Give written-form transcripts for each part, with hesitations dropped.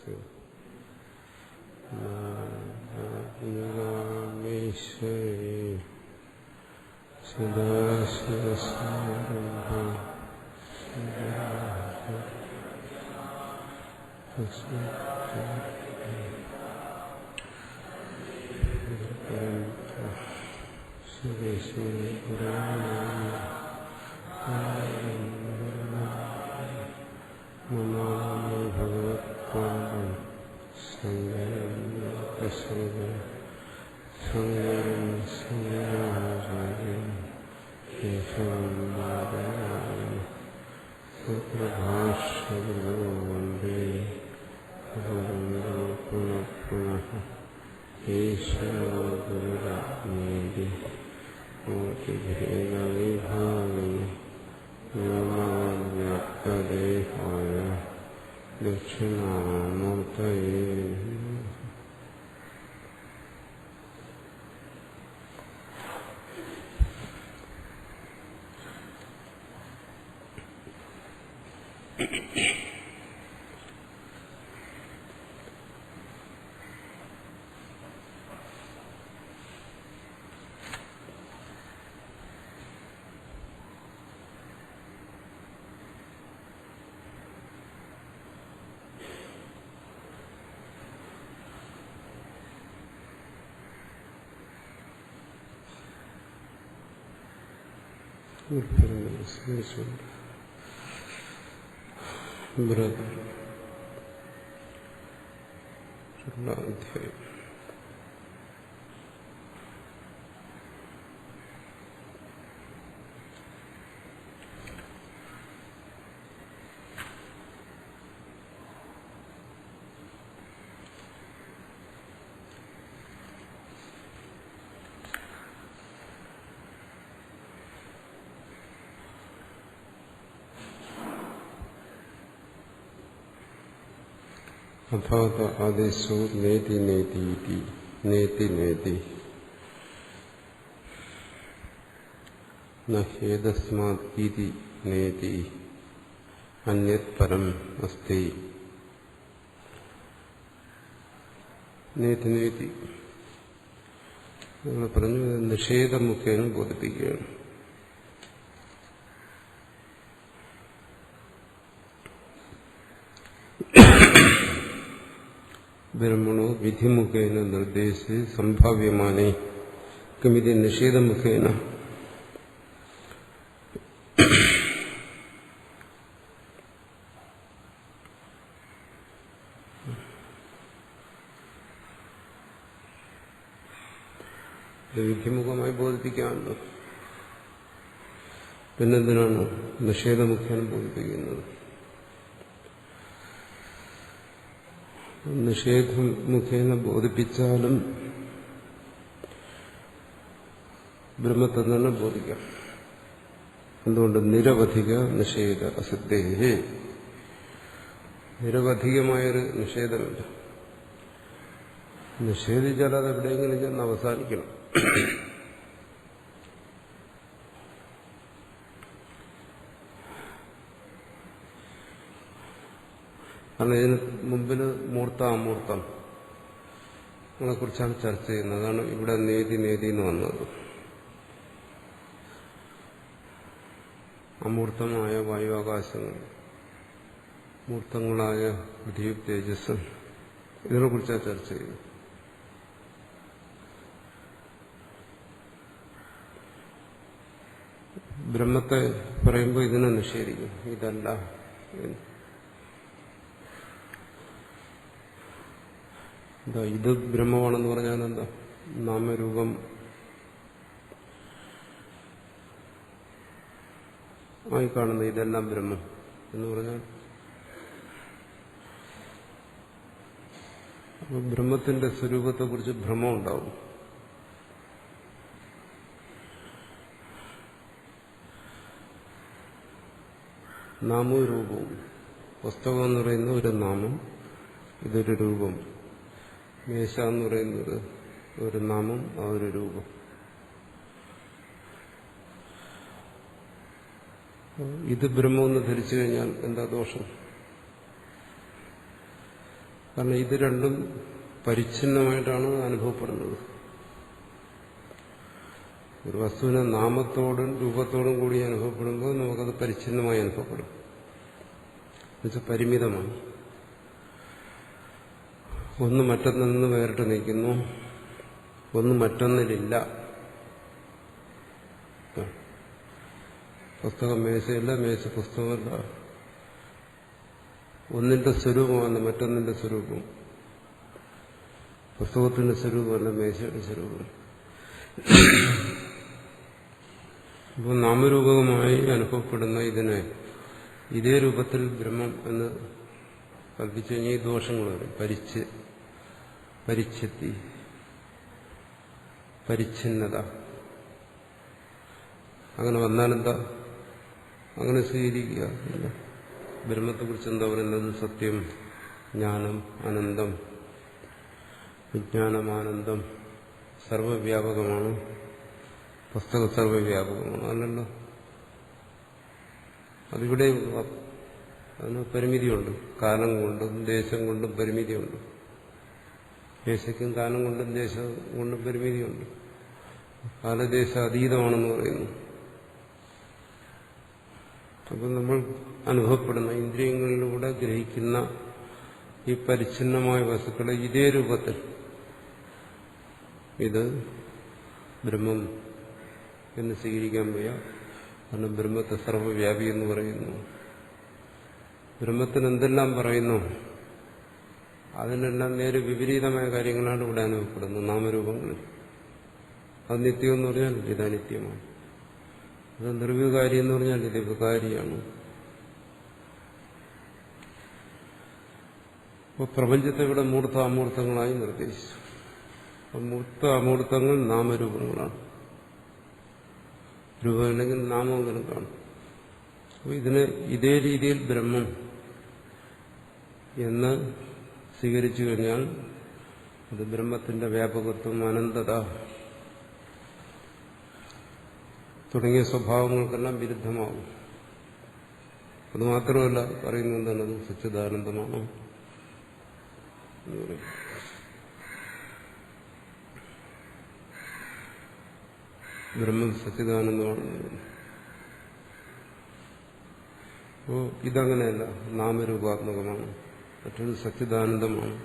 അധ്യായം. അഥാത ആദേശോ നേതി നേതി നേതി നേതി നേതസ്മാത് ഇതി നേതി അന്യത് പരം അസ്തി. നേതി നേതി നമ്മൾ പറഞ്ഞു, നിഷേധമുഖേന ബോധിപ്പിക്കുകയാണ്. ബ്രഹ്മണോ വിധിമുഖേന നിർദ്ദേശി സംഭാവ്യമാനേ കിമിതി നിഷേധമുഖേന. വിധിമുഖമായി ബോധിപ്പിക്കാമല്ലോ, പിന്നെന്തിനാണ് നിഷേധമുഖേന ബോധിപ്പിക്കുന്നത്? നിഷേധമുഖേന ബോധിപ്പിച്ചാലും ബ്രഹ്മത്തെ തന്നെ ബോധിക്കാം. എന്തുകൊണ്ട്? നിരവധിക നിഷേധ അസിദ്ധേ. നിരവധികമായൊരു നിഷേധമില്ല. നിഷേധിച്ചാൽ അത് എവിടെയെങ്കിലും ചെന്ന് അവസാനിക്കണം. കാരണം ഇതിന് മുമ്പിൽ മൂർത്താമൂർത്തം കുറിച്ചാണ് ചർച്ച ചെയ്യുന്നത്. അതാണ് ഇവിടെ നേതി നേതി എന്ന് വന്നത്. അമൂർത്തമായ വായുവാകാശങ്ങൾ, മൂർത്തങ്ങളായ പൃഥ്വി തേജസ്, ഇതിനെക്കുറിച്ചാണ് ചർച്ച ചെയ്യുന്നത്. ബ്രഹ്മത്തെ പറയുമ്പോൾ ഇതിനെ നിഷേധിക്കും, ഇതല്ല. എന്താ ഇത് ബ്രഹ്മമാണെന്ന് പറഞ്ഞാൽ എന്താ? നാമരൂപം ആയി കാണുന്ന ഇതെല്ലാം ബ്രഹ്മം എന്ന് പറഞ്ഞാൽ ബ്രഹ്മത്തിന്റെ സ്വരൂപത്തെക്കുറിച്ച് ഭ്രമം ഉണ്ടാവും. നാമവും രൂപവും. പുസ്തകം എന്ന് പറയുന്ന ഒരു നാമം, ഇതൊരു രൂപം. മേശ എന്ന് പറയുന്നത് ഒരു നാമം, ആ ഒരു രൂപം. ഇത് ബ്രഹ്മമെന്ന് ധരിച്ചു കഴിഞ്ഞാൽ എന്താ ദോഷം? കാരണം ഇത് രണ്ടും പരിച്ഛിന്നമായിട്ടാണ് അനുഭവപ്പെടുന്നത്. ഒരു വസ്തുവിനെ നാമത്തോടും രൂപത്തോടും കൂടി അനുഭവപ്പെടുമ്പോൾ നമുക്കത് പരിച്ഛിന്നമായി അനുഭവപ്പെടും. എന്നുവെച്ചാൽ പരിമിതമാണ്. ഒന്ന് മറ്റൊന്നിൽ നിന്ന് വേറിട്ട് നിൽക്കുന്നു, ഒന്ന് മറ്റൊന്നിലില്ല. പുസ്തകം മേശയില്ല, മേശ പുസ്തകമല്ല. ഒന്നിന്റെ സ്വരൂപമല്ല മറ്റൊന്നിന്റെ സ്വരൂപം. പുസ്തകത്തിന്റെ സ്വരൂപമല്ല മേശയുടെ സ്വരൂപം. അപ്പോൾ നാമരൂപകമായി അനുഭവപ്പെടുന്ന ഇതിനെ ഇതേ രൂപത്തിൽ ബ്രഹ്മം എന്ന് കൽപ്പിച്ചു കഴിഞ്ഞാൽ ഈ ദോഷങ്ങൾ വരും. പരിച്ഛത്തി, പരിച്ഛിന്നത. അങ്ങനെ വന്നാലെന്താ? അങ്ങനെ സ്വീകരിക്കുക. ബ്രഹ്മത്തെക്കുറിച്ച് എന്താ പറയുന്നത്? സത്യം, ജ്ഞാനം, അനന്തം, വിജ്ഞാനം, ആനന്ദം സർവവ്യാപകമാണ്. പുസ്തകം സർവവ്യാപകമാണ്. അല്ലല്ലോ, അതിവിടെ അതിന് പരിമിതിയുണ്ട്. കാലം കൊണ്ടും ദേശം കൊണ്ടും പരിമിതിയുണ്ട്. ദേശയ്ക്കും കാലം കൊണ്ടും ദേശം കൊണ്ടും പരിമിതിയുണ്ട്. കാലദേശ അതീതമാണെന്ന് പറയുന്നു. അപ്പം നമ്മൾ അനുഭവപ്പെടുന്ന ഇന്ദ്രിയങ്ങളിലൂടെ ഗ്രഹിക്കുന്ന ഈ പരിച്ഛിന്നമായ വസ്തുക്കളെ ഇതേ രൂപത്തിൽ ഇത് ബ്രഹ്മം എന്ന് സ്വീകരിക്കാൻ വയ്യ. കാരണം ബ്രഹ്മത്തെ സർവ്വവ്യാപി എന്ന് പറയുന്നു. ബ്രഹ്മത്തിന് എന്തെല്ലാം പറയുന്നു അതിനെല്ലാം നേരെ വിപരീതമായ കാര്യങ്ങളാണ് ഇവിടെ അനുഭവപ്പെടുന്നത് നാമരൂപങ്ങളിൽ. അത് നിത്യമെന്ന് പറഞ്ഞാൽ ഇത് അനിത്യമാണ്. അത് നിർവികാരി എന്ന് പറഞ്ഞാൽ ഇത് വികാരിയാണ്. അപ്പോൾ പ്രപഞ്ചത്തെ ഇവിടെ മൂർത്ത അമൂർത്തങ്ങളായി നിർദ്ദേശിച്ചു. മൂർത്ത അമൂർത്തങ്ങൾ നാമരൂപങ്ങളാണ്. രൂപമില്ലെങ്കിൽ നാമങ്ങളും കാണും. അപ്പോൾ ഇതിന് ഇതേ രീതിയിൽ ബ്രഹ്മം എന്ന് സ്വീകരിച്ചു കഴിഞ്ഞാൽ അത് ബ്രഹ്മത്തിന്റെ വ്യാപകത്വം, അനന്തത തുടങ്ങിയ സ്വഭാവങ്ങൾക്കെല്ലാം വിരുദ്ധമാകും. അതുമാത്രമല്ല, പറയുന്നത് എന്താണ്? അത് സച്ചിദാനന്ദമാണ് എന്ന് പറയും. ബ്രഹ്മം സച്ചിദാനന്ദമാണെന്ന് പറയുന്നു. അപ്പോൾ ഇതങ്ങനെയല്ല, നാമരൂപാത്മകമാണ്. മറ്റൊരു സച്ചിദാനന്ദമാണ്.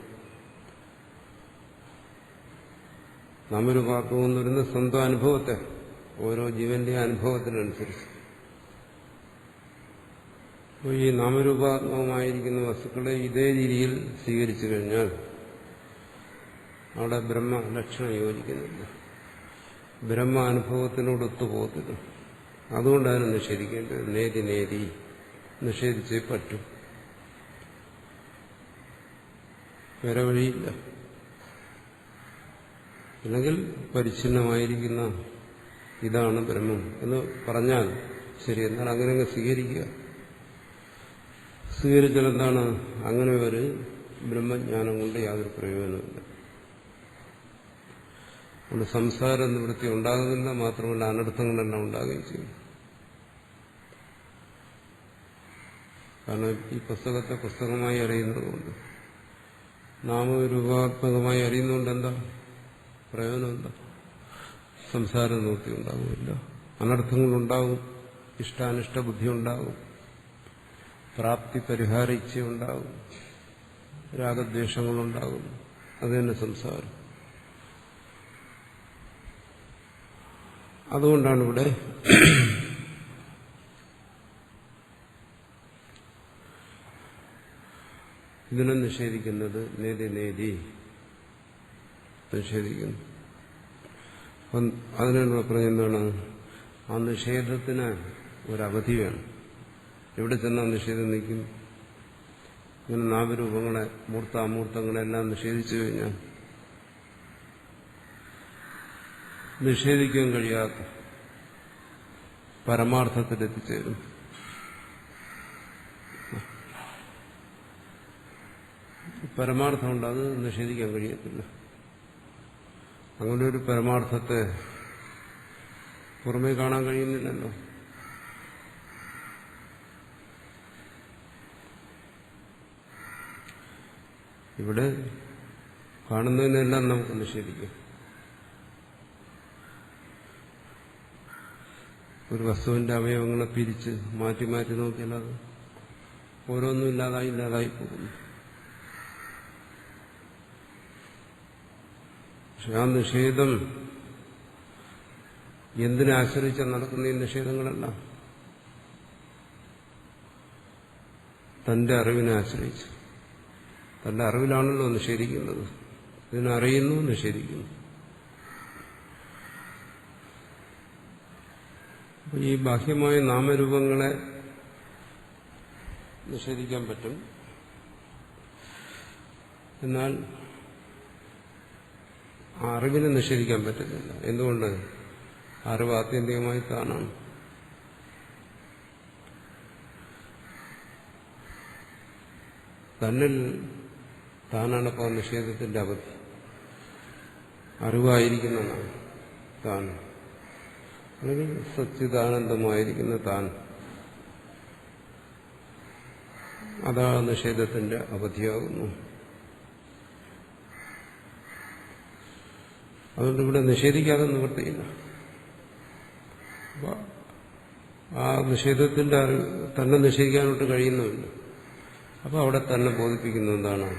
നാമരൂപാത്മകം എന്ന് പറയുന്നത് സ്വന്തം അനുഭവത്തെ, ഓരോ ജീവന്റെ അനുഭവത്തിനനുസരിച്ച്. അപ്പോൾ ഈ നാമരൂപാത്മകമായിരിക്കുന്ന വസ്തുക്കളെ ഇതേ രീതിയിൽ സ്വീകരിച്ചു കഴിഞ്ഞാൽ അവിടെ ബ്രഹ്മ ലക്ഷണം യോജിക്കുന്നില്ല. ബ്രഹ്മ അനുഭവത്തിനോട് ഒത്തുപോകത്തില്ല. അതുകൊണ്ടാണ് നിഷേധിക്കേണ്ടത്. നേതി നിഷേധിച്ചേ പറ്റും. വേറെ വഴിയില്ല. അല്ലെങ്കിൽ പരിച്ഛിന്നമായിരിക്കുന്ന ഇതാണ് ബ്രഹ്മം എന്ന് പറഞ്ഞാൽ ശരി. എന്നാൽ അങ്ങനെ സ്വീകരിക്കുക. സ്വീകരിച്ചാൽ എന്താണ്? അങ്ങനെ ഒരു ബ്രഹ്മജ്ഞാനം കൊണ്ട് യാതൊരു പ്രയോജനമില്ല. അതുകൊണ്ട് സംസാര നിവൃത്തി ഉണ്ടാകുന്നില്ല. മാത്രമല്ല അനർത്ഥങ്ങളെല്ലാം ഉണ്ടാകുകയും ചെയ്യും. കാരണം ഈ പുസ്തകത്തെ പുസ്തകമായി അറിയുന്നതുകൊണ്ട്, നാമരൂപാത്മകമായി അറിയുന്നതുകൊണ്ട് എന്താ പ്രയോജനം? എന്താ? സംസാര നിവൃത്തി ഉണ്ടാകുമില്ല. അനർത്ഥങ്ങളുണ്ടാകും. ഇഷ്ടാനിഷ്ട ബുദ്ധി ഉണ്ടാകും. പ്രാപ്തി പരിഹാര ഇച്ഛയുണ്ടാകും. രാഗദ്വേഷങ്ങളുണ്ടാകും. അത് തന്നെ സംസാരം. അതുകൊണ്ടാണ് ഇവിടെ ഇതിനെ നിഷേധിക്കുന്നത്. നേതി നിഷേധിക്കുന്നു. അപ്പം അതിനുള്ള പറഞ്ഞെന്താണ്? ആ നിഷേധത്തിന് ഒരവധി വേണം. എവിടെ ചെന്നാൽ നിഷേധം നിൽക്കും? ഇങ്ങനെ നാമരൂപങ്ങളെ, മൂർത്ത അമൂർത്തങ്ങളെല്ലാം നിഷേധിച്ചു കഴിഞ്ഞാൽ നിഷേധിക്കാൻ കഴിയാത്ത പരമാർത്ഥത്തിലെത്തിച്ചേരും. പരമാർത്ഥമുണ്ട്, അത് നിഷേധിക്കാൻ കഴിയത്തില്ല. അങ്ങനെ ഒരു പരമാർത്ഥത്തെ പുറമേ കാണാൻ കഴിയുന്നില്ലല്ലോ. ഇവിടെ കാണുന്നതിനെല്ലാം നമുക്ക് നിഷേധിക്കാം. ഒരു വസ്തുവിന്റെ അവയവങ്ങളെ പിരിച്ച് മാറ്റി മാറ്റി നോക്കിയാൽ അത് ഓരോന്നും ഇല്ലാതായി പോകുന്നു. പക്ഷെ ആ നിഷേധം എന്തിനെ ആശ്രയിച്ചാൽ നടക്കുന്ന ഈ നിഷേധങ്ങളെല്ലാം തന്റെ അറിവിനെ ആശ്രയിച്ച്. തന്റെ അറിവിലാണല്ലോ നിഷേധിക്കുന്നത്. ഇതിനറിയുന്നു, നിഷേധിക്കുന്നു. അപ്പോൾ ഈ ബാഹ്യമായ നാമരൂപങ്ങളെ നിഷേധിക്കാൻ പറ്റും. എന്നാൽ ആ അറിവിനെ നിഷേധിക്കാൻ പറ്റുന്നില്ല. എന്തുകൊണ്ട്? അറിവ് ആത്യന്തികമായി താനാണ്. തന്നിൽ താനാണ് അപ്പോൾ നിഷേധത്തിന്റെ അവധി. അറിവായിരിക്കുന്നതാണ് താൻ, അല്ലെങ്കിൽ സച്ചിദാനന്ദമായിരിക്കുന്ന താൻ. അതാ നിഷേധത്തിന്റെ അവധിയാകുന്നു. അതുകൊണ്ട് ഇവിടെ നിഷേധിക്കാതെ നിവൃത്തിയില്ല. ആ നിഷേധത്തിന്റെ അറിവ് തന്നെ നിഷേധിക്കാനോട്ട് കഴിയുന്നുമില്ല. അപ്പോൾ അവിടെ തന്നെ ബോധിപ്പിക്കുന്ന എന്താണ്?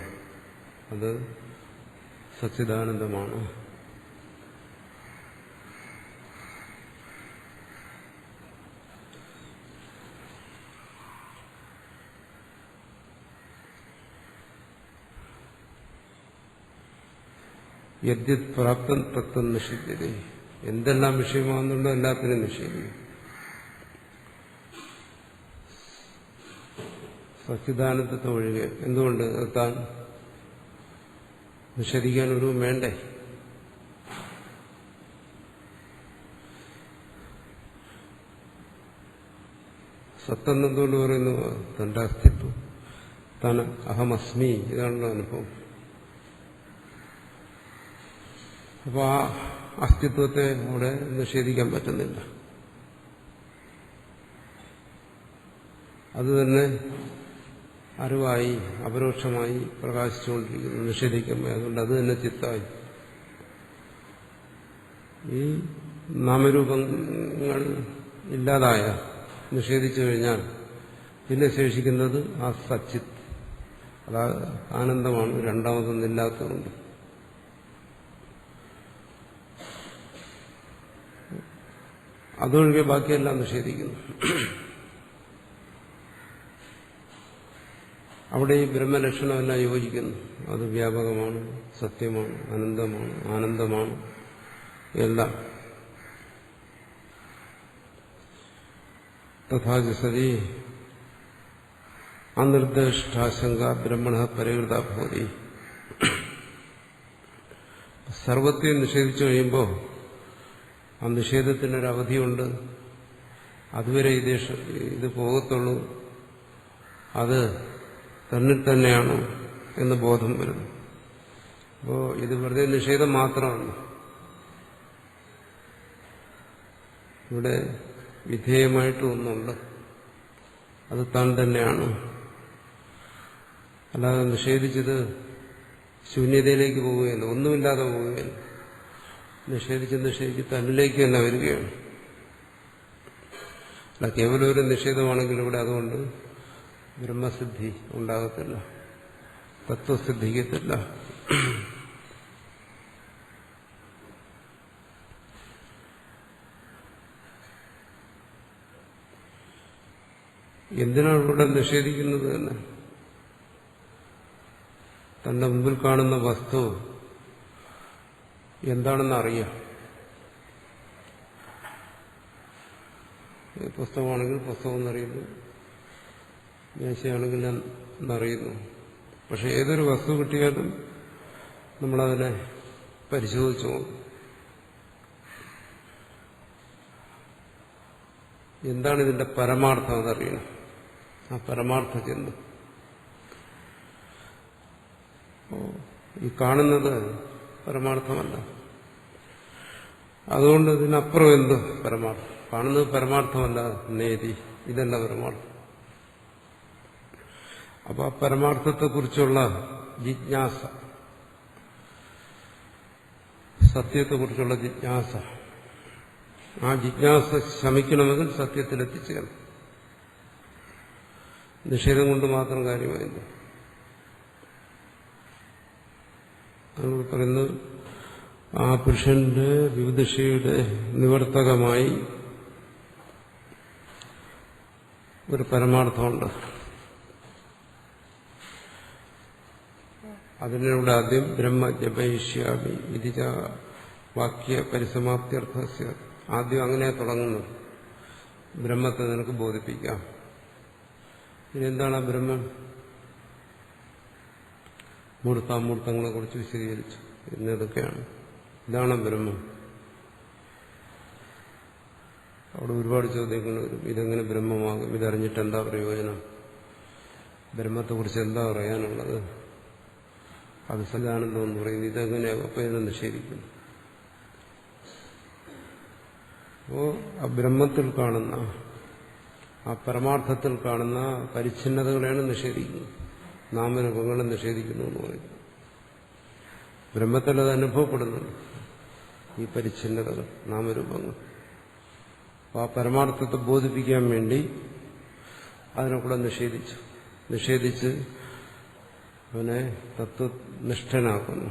അത് സച്ചിദാനന്ദമാണ്. യദ്യത് പ്രാപ്തം തത്വം നിഷേധ്യത. എന്തെല്ലാം വിഷയമാകുന്നുണ്ടോ എല്ലാത്തിനും നിഷേധിക്കും. സച്ചിദാനന്ദത്തെ ഒഴികെ. എന്തുകൊണ്ട്? താൻ നിഷേധിക്കാൻ ഒരു വേണ്ടേ? സത്തെന്നെന്തുകൊണ്ട് പറയുന്നു? തന്റെ അസ്തിത്വം, താൻ അഹമസ്മി, ഇതാണല്ലോ അനുഭവം. അപ്പോൾ ആ അസ്തിത്വത്തെ അവിടെ നിഷേധിക്കാൻ പറ്റുന്നില്ല. അത് തന്നെ അറിവായി അപരോക്ഷമായി പ്രകാശിച്ചുകൊണ്ടിരിക്കുന്നു, നിഷേധിക്കുമ്പോൾ. അതുകൊണ്ട് അത് തന്നെ ചിത്തായി. ഈ നാമരൂപങ്ങൾ ഇല്ലാതായ, നിഷേധിച്ചു കഴിഞ്ഞാൽ പിന്നെ ശേഷിക്കുന്നത് ആ സച്ചിത്ത്. അത് ആനന്ദമാണ്. രണ്ടാമതൊന്നില്ലാത്തതുകൊണ്ട്. അതൊഴികെ ബാക്കിയെല്ലാം നിഷേധിക്കുന്നു. അവിടെ ഈ ബ്രഹ്മലക്ഷണമെല്ലാം യോജിക്കുന്നു. അത് വ്യാപകമാണ്, സത്യമാണ്, അനന്തമാണ്, ആനന്ദമാണ്, എല്ലാം. തഥാച സതി അനിർദ്ദിഷ്ടാശങ്ക ബ്രഹ്മണ പരികൃത ഭവതി. സർവത്തെയും നിഷേധിച്ചു കഴിയുമ്പോൾ ആ നിഷേധത്തിനൊരവധിയുണ്ട്. അതുവരെ ഇത് പോകത്തുള്ളൂ. അത് തന്നിൽ തന്നെയാണ് എന്ന് ബോധം വരുന്നു. അപ്പോൾ ഇത് വെറുതെ നിഷേധം മാത്രമാണ്. ഇവിടെ വിധേയമായിട്ട് ഒന്നുണ്ട്. അത് താൻ തന്നെയാണ്. അല്ലാതെ നിഷേധിച്ചത് ശൂന്യതയിലേക്ക് പോവുകയില്ല, ഒന്നുമില്ലാതെ പോവുകയില്ല. നിഷേധിച്ച് തന്നിലേക്ക് തന്നെ വരികയാണ്. അല്ല, കേവലം ഒരു നിഷേധമാണെങ്കിൽ ഇവിടെ അതുകൊണ്ട് ബ്രഹ്മസിദ്ധി ഉണ്ടാകത്തില്ല, തത്വസിദ്ധിക്കത്തില്ല. എന്തിനാണ് ഇവിടെ നിഷേധിക്കുന്നത് തന്നെ? തന്റെ മുമ്പിൽ കാണുന്ന വസ്തു എന്താണെന്ന് അറിയാം. പുസ്തകമാണെങ്കിൽ പുസ്തകം എന്നറിയുന്നു, മേശയാണെങ്കിൽ എന്നറിയുന്നു. പക്ഷെ ഏതൊരു വസ്തു കിട്ടിയാലും നമ്മളതിനെ പരിശോധിച്ചു നോക്കും. എന്താണ് ഇതിന്റെ പരമാർത്ഥം അതറിയണം. ആ പരമാർത്ഥ ചിന്ത. ഈ കാണുന്നത് പരമാർത്ഥമല്ല. അതുകൊണ്ട് ഇതിനപ്പുറം എന്ത് പരമാർത്ഥം? കാണുന്നത് പരമാർത്ഥമല്ല, നേതി, ഇതല്ല പരമാർത്ഥം. അപ്പൊ ആ പരമാർത്ഥത്തെക്കുറിച്ചുള്ള ജിജ്ഞാസ, സത്യത്തെക്കുറിച്ചുള്ള ജിജ്ഞാസ. ആ ജിജ്ഞാസ ശമിക്കണമെങ്കിൽ സത്യത്തിലെത്തിച്ചേരണം. നിഷേധം കൊണ്ട് മാത്രം കാര്യമായില്ല. നമ്മൾ പറയുന്നത് ആ പുരുഷന്റെ വിവിധയുടെ നിവർത്തകമായി ഒരു പരമാർത്ഥമുണ്ട്. അതിലൂടെ ആദ്യം ബ്രഹ്മ ജപയിഷ്യാമി ഇതിജ വാക്യ പരിസമാപ്തിയർത്ഥ. ആദ്യം അങ്ങനെ തുടങ്ങുന്നു, ബ്രഹ്മത്തെ നിനക്ക് ബോധിപ്പിക്കാം. ഇതെന്താണ് ആ ബ്രഹ്മം? മൂർത്താമൂർത്തങ്ങളെ കുറിച്ച് വിശദീകരിച്ചു. ഇന്നതൊക്കെയാണ്, ഇതാണ് ബ്രഹ്മം. അവിടെ ഒരുപാട് ചോദ്യങ്ങൾ വരും. ഇതെങ്ങനെ ബ്രഹ്മമാകും? ഇതറിഞ്ഞിട്ട് എന്താ പ്രയോജനം? ബ്രഹ്മത്തെക്കുറിച്ച് എന്താ പറയാനുള്ളത്? അത് സദാനന്ദം എന്ന് പറയുന്നത് ഇതെങ്ങനെയാകും? അപ്പൊ ഇതിനെ നിഷേധിക്കുന്നു. അപ്പോ ആ ബ്രഹ്മത്തിൽ കാണുന്ന, ആ പരമാർത്ഥത്തിൽ കാണുന്ന പരിച്ഛിന്നതകളെയാണ് നിഷേധിക്കുന്നത്. നാമരൂപങ്ങളെ നിഷേധിക്കുന്നു എന്ന് പറയുന്നു. ബ്രഹ്മത്തിൽ അത് അനുഭവപ്പെടുന്നുണ്ട്, ഈ പരിച്ഛിന്നതകൾ, നാമരൂപങ്ങൾ. അപ്പോൾ ആ പരമാർത്ഥത്തെ ബോധിപ്പിക്കാൻ വേണ്ടി അതിനെ കൂടെ നിഷേധിച്ച് അവനെ തത്വനിഷ്ഠനാക്കുന്നു.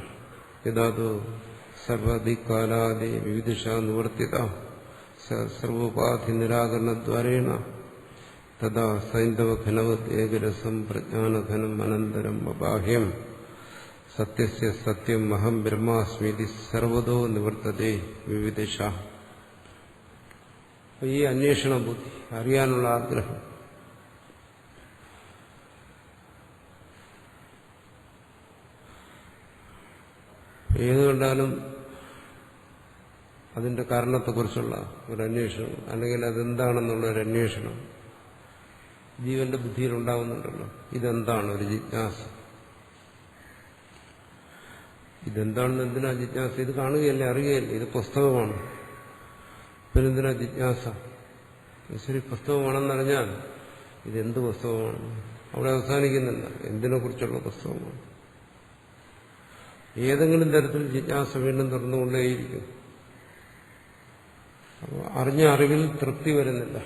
യഥാതു സർവധി കാലാദി വിവിധിഷ നിവർത്തിത സർവോപാധി നിരാകരണദ്വാരേണ തഥാ സൈന്ധവഘനവത് ഏകരസം പ്രജ്ഞാനഘനം അനന്തരം അബാഹ്യം സത്യസ്യ സത്യം അഹം ബ്രഹ്മാസ്മീതി സർവതോ നിവർത്തതേ വിവിധിഷ. ഈ അന്വേഷണ ബുദ്ധി, അറിയാനുള്ള ആഗ്രഹം, ഏത് കണ്ടാലും അതിന്റെ കാരണത്തെക്കുറിച്ചുള്ള ഒരു അന്വേഷണം, അല്ലെങ്കിൽ അതെന്താണെന്നുള്ള ഒരു അന്വേഷണം ജീവന്റെ ബുദ്ധിയിൽ ഉണ്ടാവുന്നുണ്ടല്ലോ. ഇതെന്താണ് ഒരു ജിജ്ഞാസ? ഇതെന്താണെന്ന് എന്തിനാ ജിജ്ഞാസ? ഇത് കാണുകയല്ലേ, അറിയുകയല്ലേ, ഇത് പുസ്തകമാണ്. പിന്നെന്തിനാ ജിജ്ഞാസ? ശരി, പുസ്തകമാണെന്നറിഞ്ഞാൽ ഇതെന്ത് പുസ്തകമാണ്? അവിടെ അവസാനിക്കുന്നില്ല. എന്തിനെ കുറിച്ചുള്ള പുസ്തകമാണ്? ഏതെങ്കിലും തരത്തിൽ ജിജ്ഞാസ വീണ്ടും തുറന്നുകൊണ്ടേയിരിക്കും. അപ്പോൾ അറിഞ്ഞ അറിവിൽ തൃപ്തി വരുന്നില്ല.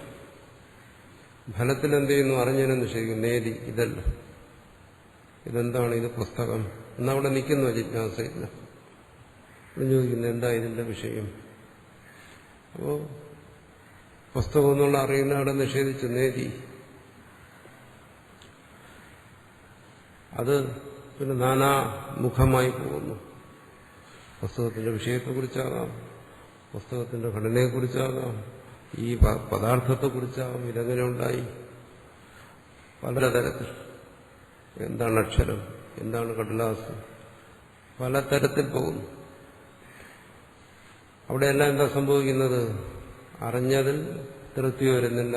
ഫലത്തിൽ എന്ത് ചെയ്യുന്നു? അറിഞ്ഞതിനെ നിഷേധിക്കും. നേടി, ഇതല്ല, ഇതെന്താണ്? ഇത് പുസ്തകം എന്നവിടെ നിൽക്കുന്നു. ജിജ്ഞാസയില്ല. ചോദിക്കുന്നു, എന്താ ഇതിന്റെ വിഷയം? അപ്പോ പുസ്തകം എന്നുള്ള അറിയുന്ന അവിടെ നിഷേധിച്ചു, നേടി. അത് പിന്നെ നാനാമുഖമായി പോകുന്നു. പുസ്തകത്തിന്റെ വിഷയത്തെക്കുറിച്ചാകാം, പുസ്തകത്തിന്റെ ഘടനയെക്കുറിച്ചാകാം, ഈ പദാർത്ഥത്തെക്കുറിച്ചാകാം. ഇതെങ്ങനെ ഉണ്ടായി? പലതരത്തിൽ. എന്താണ് അക്ഷരം? എന്താണ് കടലാസ്? പലതരത്തിൽ പോകുന്നു. അവിടെയെല്ലാം എന്താ സംഭവിക്കുന്നത്? അറിഞ്ഞതിൽ തൃപ്തി വരുന്നില്ല.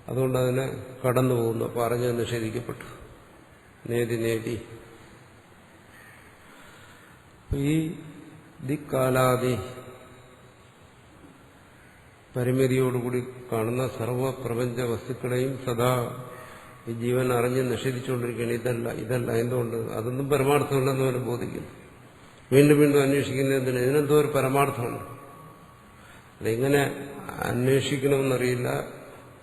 അതുകൊണ്ട് അതിനെ കടന്നു പോകുന്നു. അപ്പോൾ അറിഞ്ഞത് നിഷേധിക്കപ്പെട്ടു. നേതി. ഈ ദിക്കാലാദി പരിമിതിയോടുകൂടി കാണുന്ന സർവപ്രപഞ്ച വസ്തുക്കളെയും സദാ ഈ ജീവൻ അറിഞ്ഞ് നിഷേധിച്ചുകൊണ്ടിരിക്കുകയാണ്. ഇതല്ല. എന്തുകൊണ്ട്? അതൊന്നും പരമാർത്ഥമില്ലെന്ന് അവരെ ബോധിക്കുന്നു. വീണ്ടും അന്വേഷിക്കുന്നതിന് ഇതിനെന്തോ ഒരു പരമാർത്ഥമുണ്ട്. അതെങ്ങനെ അന്വേഷിക്കണമെന്നറിയില്ല.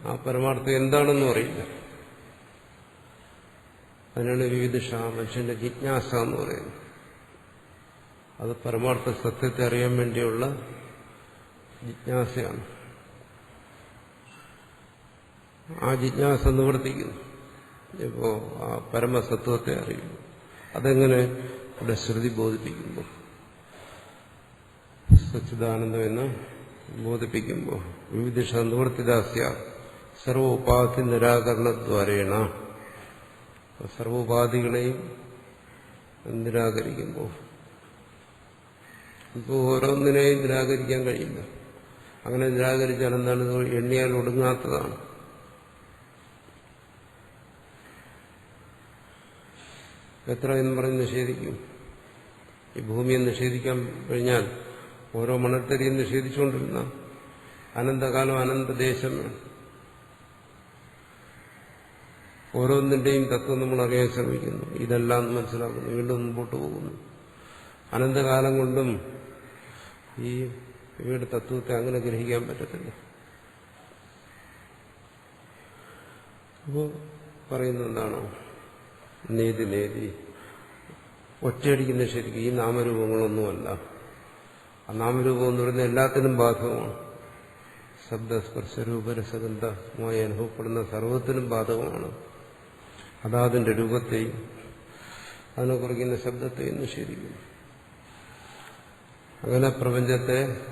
ആ പരമാർത്ഥം എന്താണെന്നും അറിയില്ല. അതിനാണ് വിവിധിഷ, മനുഷ്യന്റെ ജിജ്ഞാസ എന്ന് പറയുന്നത്. അത് പരമാർത്ഥ സത്യത്തെ അറിയാൻ വേണ്ടിയുള്ള ജിജ്ഞാസയാണ്. ആ ജിജ്ഞാസ നിവർത്തിക്കുന്നു. ഇപ്പോ ആ പരമസത്വത്തെ അറിയുന്നു. അതെങ്ങനെ? ഇവിടെ ശ്രുതി ബോധിപ്പിക്കുമ്പോൾ, സച്ചിദാനന്ദം എന്ന് ബോധിപ്പിക്കുമ്പോൾ, വിവിധിഷ നിവർത്തിദാസ്യ സർവോപാധി നിരാകരണദ്വാരേണ, സർവോപാധികളെയും നിരാകരിക്കുമ്പോൾ, ഇപ്പോൾ ഓരോന്നിനെയും നിരാകരിക്കാൻ കഴിയില്ല. അങ്ങനെ നിരാകരിച്ചാൽ എന്താണ്? എണ്ണിയാൽ ഒടുങ്ങാത്തതാണ്. എത്ര എന്ന് പറഞ്ഞ് നിഷേധിക്കും? ഈ ഭൂമിയെ നിഷേധിക്കാൻ കഴിഞ്ഞാൽ ഓരോ മണൽത്തരിയും നിഷേധിച്ചുകൊണ്ടിരുന്ന അനന്തകാലം, അനന്തദേശം. ഓരോന്നിന്റെയും തത്വം നമ്മൾ അറിയാൻ ശ്രമിക്കുന്നു, ഇതെല്ലാം മനസ്സിലാക്കുന്നു, വീണ്ടും മുമ്പോട്ട് പോകുന്നു. അനന്തകാലം കൊണ്ടും ഈ ഇവയുടെ തത്വത്തെ അങ്ങനെ ഗ്രഹിക്കാൻ പറ്റത്തില്ല. അപ്പോൾ പറയുന്നത് എന്താണോ? നേതി നേതി ഒറ്റയടിക്കുന്ന ശരിക്കും ഈ നാമരൂപങ്ങളൊന്നുമല്ല. ആ നാമരൂപം എന്ന് പറയുന്നത് എല്ലാത്തിനും ബാധകമാണ്. ശബ്ദസ്പർശരൂപരസഗന്ധമായി അനുഭവപ്പെടുന്ന സർവത്തിനും ബാധകമാണ്. അതാതിന്റെ രൂപത്തെയും അതിനെ കുറിക്കുന്ന ശബ്ദത്തെയും നിഷേധിക്കുന്നു. അങ്ങനെ പ്രപഞ്ചത്തെ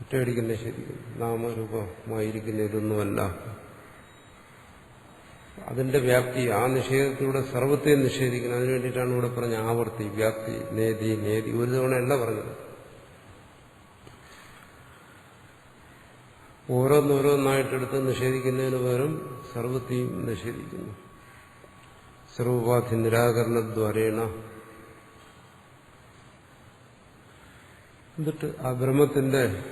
ഒറ്റയടിക്കുന്ന ശരിക്കും നാമരൂപമായിരിക്കുന്ന ഇതൊന്നുമല്ല. അതിന്റെ വ്യാപ്തി, ആ നിഷേധത്തിലൂടെ സർവത്തെയും നിഷേധിക്കണം. അതിനു വേണ്ടിയിട്ടാണ് ഇവിടെ പറഞ്ഞ ആവർത്തി, വ്യാപ്തി, നേതി നേതി. ഒരു തവണയല്ല പറഞ്ഞത്, ഓരോന്നോരോന്നായിട്ടെടുത്ത് നിഷേധിക്കുന്നതിന് പകരം സർവത്തെയും നിഷേധിക്കുന്നു. സർവോപാധി നിരാകരണദ്വാരേണ. എന്നിട്ട് ആ ബ്രഹ്മത്തിന്റെ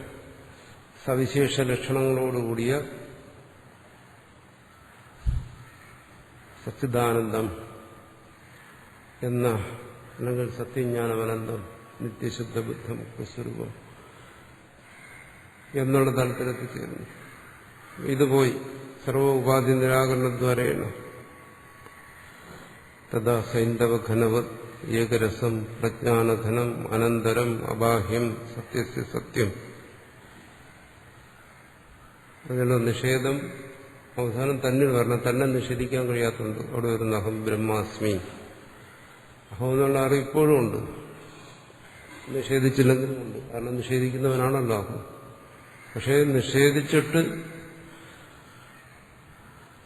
സവിശേഷ ലക്ഷണങ്ങളോടുകൂടിയ സച്ചിദാനന്ദം എന്ന, അല്ലെങ്കിൽ സത്യജ്ഞാനമനന്തം, നിത്യശുദ്ധ ബുദ്ധ മുക്തസ്വരൂപം എന്നുള്ള തലത്തിലെത്തി ചേർന്നു. ഇതുപോയി സർവ ഉപാധി നിരാകരണദ്വാരേണ തഥാ സൈന്ധവഘനവത് ഏകരസം പ്രജ്ഞാനഘനം അനന്തരം അബാഹ്യം സത്യസ്യ സത്യം. അതിനുള്ള നിഷേധം അവസാനം തന്നിൽ വരണം. തന്നെ നിഷേധിക്കാൻ കഴിയാത്തതുണ്ട്. അവിടെ വരുന്ന അഹം ബ്രഹ്മാസ്മി. അഹം എന്നുള്ള അറിവ് ഇപ്പോഴും ഉണ്ട്, നിഷേധിച്ചില്ലെങ്കിലും ഉണ്ട്. കാരണം നിഷേധിക്കുന്നവനാണല്ലോ അഹം. പക്ഷേ നിഷേധിച്ചിട്ട്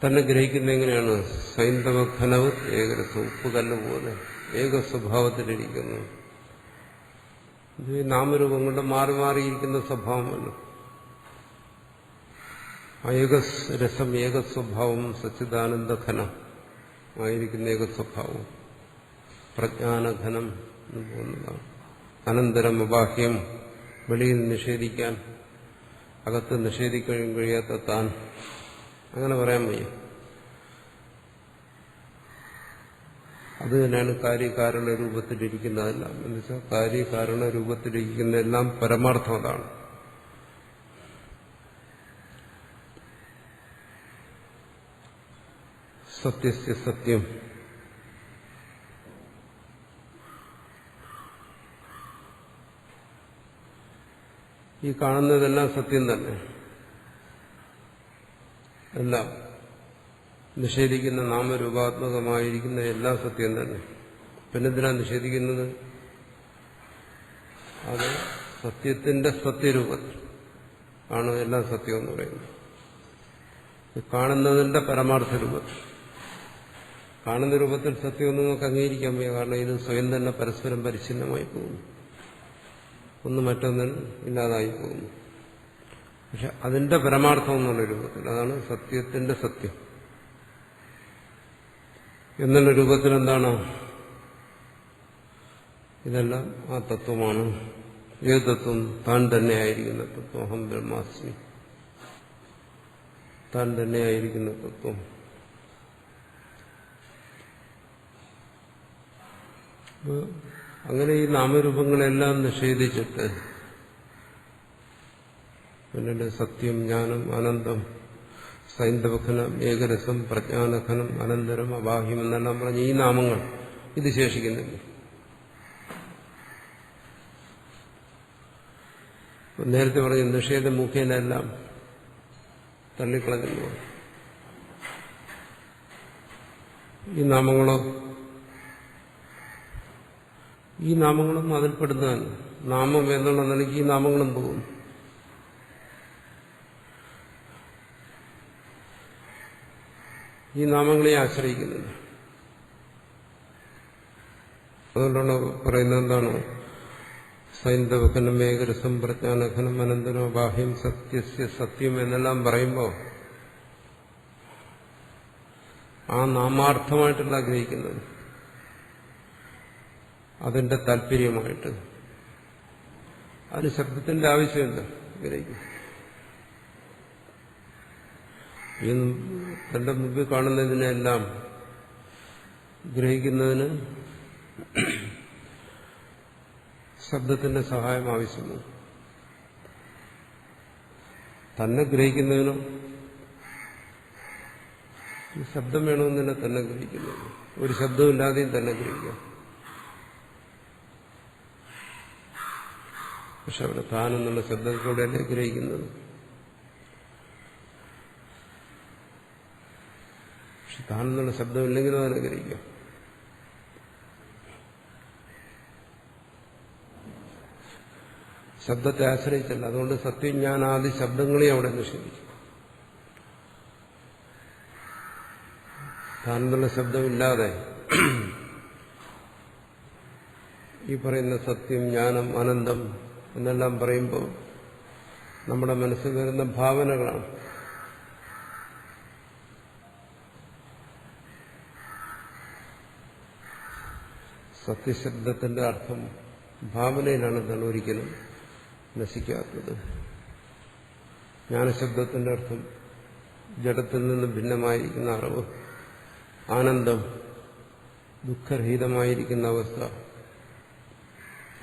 തന്നെ ഗ്രഹിക്കുന്ന എങ്ങനെയാണ്? സൈന്ധവഘനവ് ഏകരസം, ഉപ്പുകല്ല് പോലെ ഏക സ്വഭാവത്തിലിരിക്കുന്നു. ഇത് നാമരൂപങ്ങളുടെ മാറി മാറിയിരിക്കുന്ന സ്വഭാവമല്ല. ഏകരസം, ഏകസ്വഭാവം, സച്ചിദാനന്ദഘനം ആയിരിക്കുന്ന ഏകസ്വഭാവം, പ്രജ്ഞാനഘനം എന്ന് പോകുന്നതാണ്. അനന്തരം അബാഹ്യം, വെളിയിൽ നിഷേധിക്കാൻ, അകത്ത് നിഷേധിക്കാൻ കഴിയാത്ത താൻ. അങ്ങനെ പറയാൻ വയ്യ. അത് തന്നെയാണ് കാര്യകാരണ രൂപത്തിലിരിക്കുന്നതെല്ലാം. എന്നുവെച്ചാൽ കാര്യകാരണ രൂപത്തിലിരിക്കുന്നതെല്ലാം പരമാർത്ഥം അതാണ്. സത്യസ്യ സത്യം. ഈ കാണുന്നതെല്ലാം സത്യം തന്നെ. എല്ലാം നിഷേധിക്കുന്ന നാമരൂപാത്മകമായിരിക്കുന്ന എല്ലാ സത്യം തന്നെ. പിന്നെന്തിനാ നിഷേധിക്കുന്നത്? അത് സത്യത്തിന്റെ സത്യരൂപത്തിൽ ആണ് എല്ലാം സത്യം എന്ന് പറയുന്നത്. കാണുന്നതിന്റെ പരമാർത്ഥ രൂപത്തിൽ. കാണുന്ന രൂപത്തിൽ സത്യമൊന്നും നമുക്ക് അംഗീകരിക്കാൻ വയ്യ. കാരണം ഇത് സ്വയം തന്നെ പരസ്പരം പരിച്ഛിന്നമായി പോകുന്നു, ഒന്ന് മറ്റൊന്നിൽ ഇല്ലാതായി പോകുന്നു. പക്ഷെ അതിന്റെ പരമാർത്ഥം എന്നുള്ള രൂപത്തിൽ, അതാണ് സത്യത്തിന്റെ സത്യം എന്നുള്ള രൂപത്തിൽ എന്താണ്? ഇതെല്ലാം ആ തത്വമാണ്. ഏത് തത്വം? താൻ തന്നെയായിരിക്കുന്ന തത്വം. അഹം ബ്രഹ്മാസ്മി, താൻ തന്നെയായിരിക്കുന്ന തത്വം. അങ്ങനെ ഈ നാമരൂപങ്ങളെല്ലാം നിഷേധിച്ചിട്ട് പിന്നീട് സത്യം, ജ്ഞാനം, ആനന്ദം, സൈന്ധവഘനം, ഏകരസം, പ്രജ്ഞാനഘനം, അനന്തരം, അബാഹ്യം എന്നെല്ലാം പറഞ്ഞ ഈ നാമങ്ങൾ ഇത് ശേഷിക്കുന്നില്ല. നേരത്തെ പറഞ്ഞ നിഷേധ മുഖേനെല്ലാം തള്ളിക്കളഞ്ഞു. ഈ നാമങ്ങളോ? ഈ നാമങ്ങളും അതിൽപ്പെടുന്നതാണ്. നാമം എന്നുള്ള നിലയ്ക്ക് ഈ നാമങ്ങളും പോകും. ഈ നാമങ്ങളെ ആശ്രയിക്കുന്നില്ല. അതുകൊണ്ടാണ് പറയുന്നത് എന്താണ്? സൈന്ധവഘനം, ഏകരസം, പ്രജ്ഞാനഘനം, അനന്തരം, ബാഹ്യം, സത്യസ്യ സത്യം എന്നെല്ലാം പറയുമ്പോൾ ആ നാമാർത്ഥമായിട്ടല്ല ആഗ്രഹിക്കുന്നത്, അതിന്റെ താല്പര്യമായിട്ട്. അതിന് ശബ്ദത്തിന്റെ ആവശ്യമില്ല. ഗ്രഹിക്കും. ഈ തന്റെ മുമ്പിൽ കാണുന്നതിനെല്ലാം ഗ്രഹിക്കുന്നതിന് ശബ്ദത്തിന്റെ സഹായം ആവശ്യമാണ്. തന്നെ ഗ്രഹിക്കുന്നതിനോ ശബ്ദം വേണമെന്നില്ല തന്നെ ഗ്രഹിക്കുന്നത്. ഒരു ശബ്ദമില്ലാതെയും തന്നെ ഗ്രഹിക്കാം. പക്ഷെ അവിടെ താനെന്നുള്ള ശബ്ദത്തിലൂടെയല്ലേ ഗ്രഹിക്കുന്നത്. പക്ഷെ താനെന്നുള്ള ശബ്ദമില്ലെങ്കിലും അതിനെ ഗ്രഹിക്കാം. ശബ്ദത്തെ ആശ്രയിച്ചല്ല. അതുകൊണ്ട് സത്യജ്ഞാനാദി ശബ്ദങ്ങളെയും അവിടെ നിഷേധിക്കും. താനെന്നുള്ള ശബ്ദമില്ലാതെ ഈ പറയുന്ന സത്യം, ജ്ഞാനം, അനന്തം എന്നെല്ലാം പറയുമ്പോൾ നമ്മുടെ മനസ്സിൽ വരുന്ന ഭാവനകളാണ്. സത്യശബ്ദത്തിന്റെ അർത്ഥം ഭാവനയിലാണ് എന്താണ് ഒരിക്കലും നശിക്കാത്തത്. ജ്ഞാനശബ്ദത്തിന്റെ അർത്ഥം ജഡത്തിൽ നിന്ന് ഭിന്നമായിരിക്കുന്ന അറിവ്, ആനന്ദം, ദുഃഖരഹിതമായിരിക്കുന്ന അവസ്ഥ.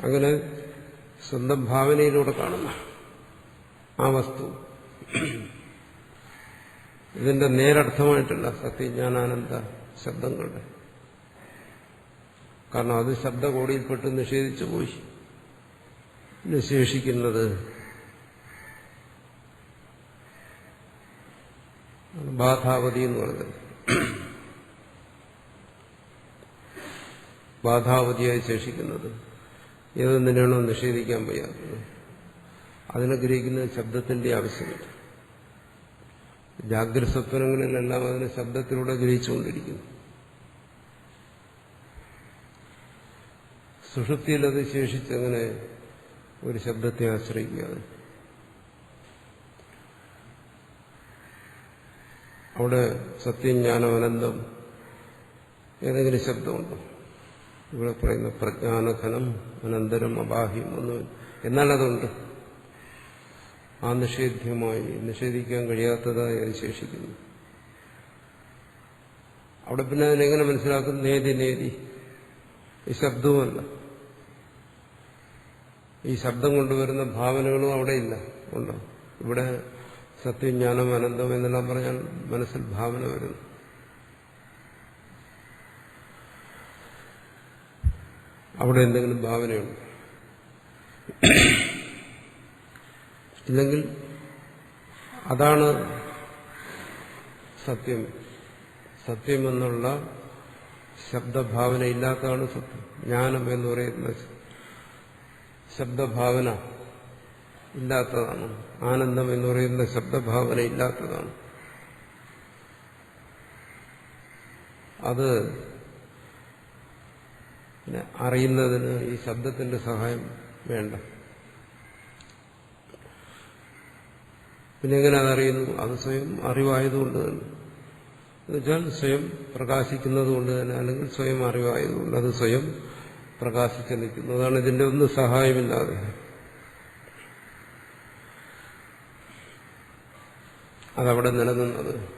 അങ്ങനെ സ്വന്തം ഭാവനയിലൂടെ കാണുന്ന ആ വസ്തു ഇതിന്റെ നേരർത്ഥമായിട്ടല്ല സത്യജ്ഞാനാനന്ദ ശബ്ദങ്ങളുടെ. കാരണം അത് ശബ്ദകോടിയിൽപ്പെട്ട് നിഷേധിച്ചു പോയി. ശേഷിക്കുന്നത് ബാധാവതി എന്ന് പറഞ്ഞത്. ബാധാവതിയായി ശേഷിക്കുന്നത് ഏതെന്തിനാണോ നിഷേധിക്കാൻ വയ്യാത്തത്. അതിനെ ഗ്രഹിക്കുന്ന ശബ്ദത്തിന്റെ ആവശ്യമില്ല. ജാഗ്രത സ്വപ്നങ്ങളിലെല്ലാം അതിനെ ശബ്ദത്തിലൂടെ ഗ്രഹിച്ചുകൊണ്ടിരിക്കുന്നു. സുഷുപ്തിയിൽ അത് ശേഷിച്ചങ്ങനെ ഒരു ശബ്ദത്തെ ആശ്രയിക്കാതെ അവിടെ സത്യം, ജ്ഞാനം, അനന്തം ഏതെങ്കിലും ശബ്ദമുണ്ടോ? ഇവിടെ പറയുന്ന പ്രജ്ഞാനഘനം, അനന്തരം, അബാഹ്യം ഒന്നും. എന്നാൽ അതുണ്ട്. ആ നിഷേധ്യമായി, നിഷേധിക്കാൻ കഴിയാത്തതായി അത് ശേഷിക്കുന്നു. അവിടെ പിന്നെ അതിനെങ്ങനെ മനസ്സിലാക്കും? നേതി നേതി. ഈ ശബ്ദവുമല്ല, ഈ ശബ്ദം കൊണ്ടുവരുന്ന ഭാവനകളും അവിടെയില്ല. ഉണ്ടോ? ഇവിടെ സത്യം, ജ്ഞാനം, അനന്തം എന്നെല്ലാം പറഞ്ഞാൽ മനസ്സിൽ ഭാവന വരുന്നു. അവിടെ എന്തെങ്കിലും ഭാവനയുണ്ട്? ഇല്ലെങ്കിൽ അതാണ് സത്യം. സത്യമെന്നുള്ള ശബ്ദഭാവന ഇല്ലാത്തതാണ് സത്യം. ജ്ഞാനം എന്ന് പറയുന്ന ശബ്ദഭാവന ഇല്ലാത്തതാണ്. ആനന്ദം എന്ന് പറയുന്ന ശബ്ദഭാവന ഇല്ലാത്തതാണ്. അത് അറിയുന്നതിന് ഈ ശബ്ദത്തിന്റെ സഹായം വേണ്ട. പിന്നെ എങ്ങനെ അതറിയുന്നു? അത് സ്വയം അറിവായതുകൊണ്ട് തന്നെ. എന്നുവെച്ചാൽ സ്വയം പ്രകാശിക്കുന്നത് കൊണ്ട് തന്നെ, അല്ലെങ്കിൽ സ്വയം അറിവായതുകൊണ്ട് അത് സ്വയം പ്രകാശിച്ചു നിൽക്കുന്നു. അതാണ് ഇതിന്റെ ഒന്നും സഹായമില്ലാതെ. അതവിടെ നിലനിന്നത്.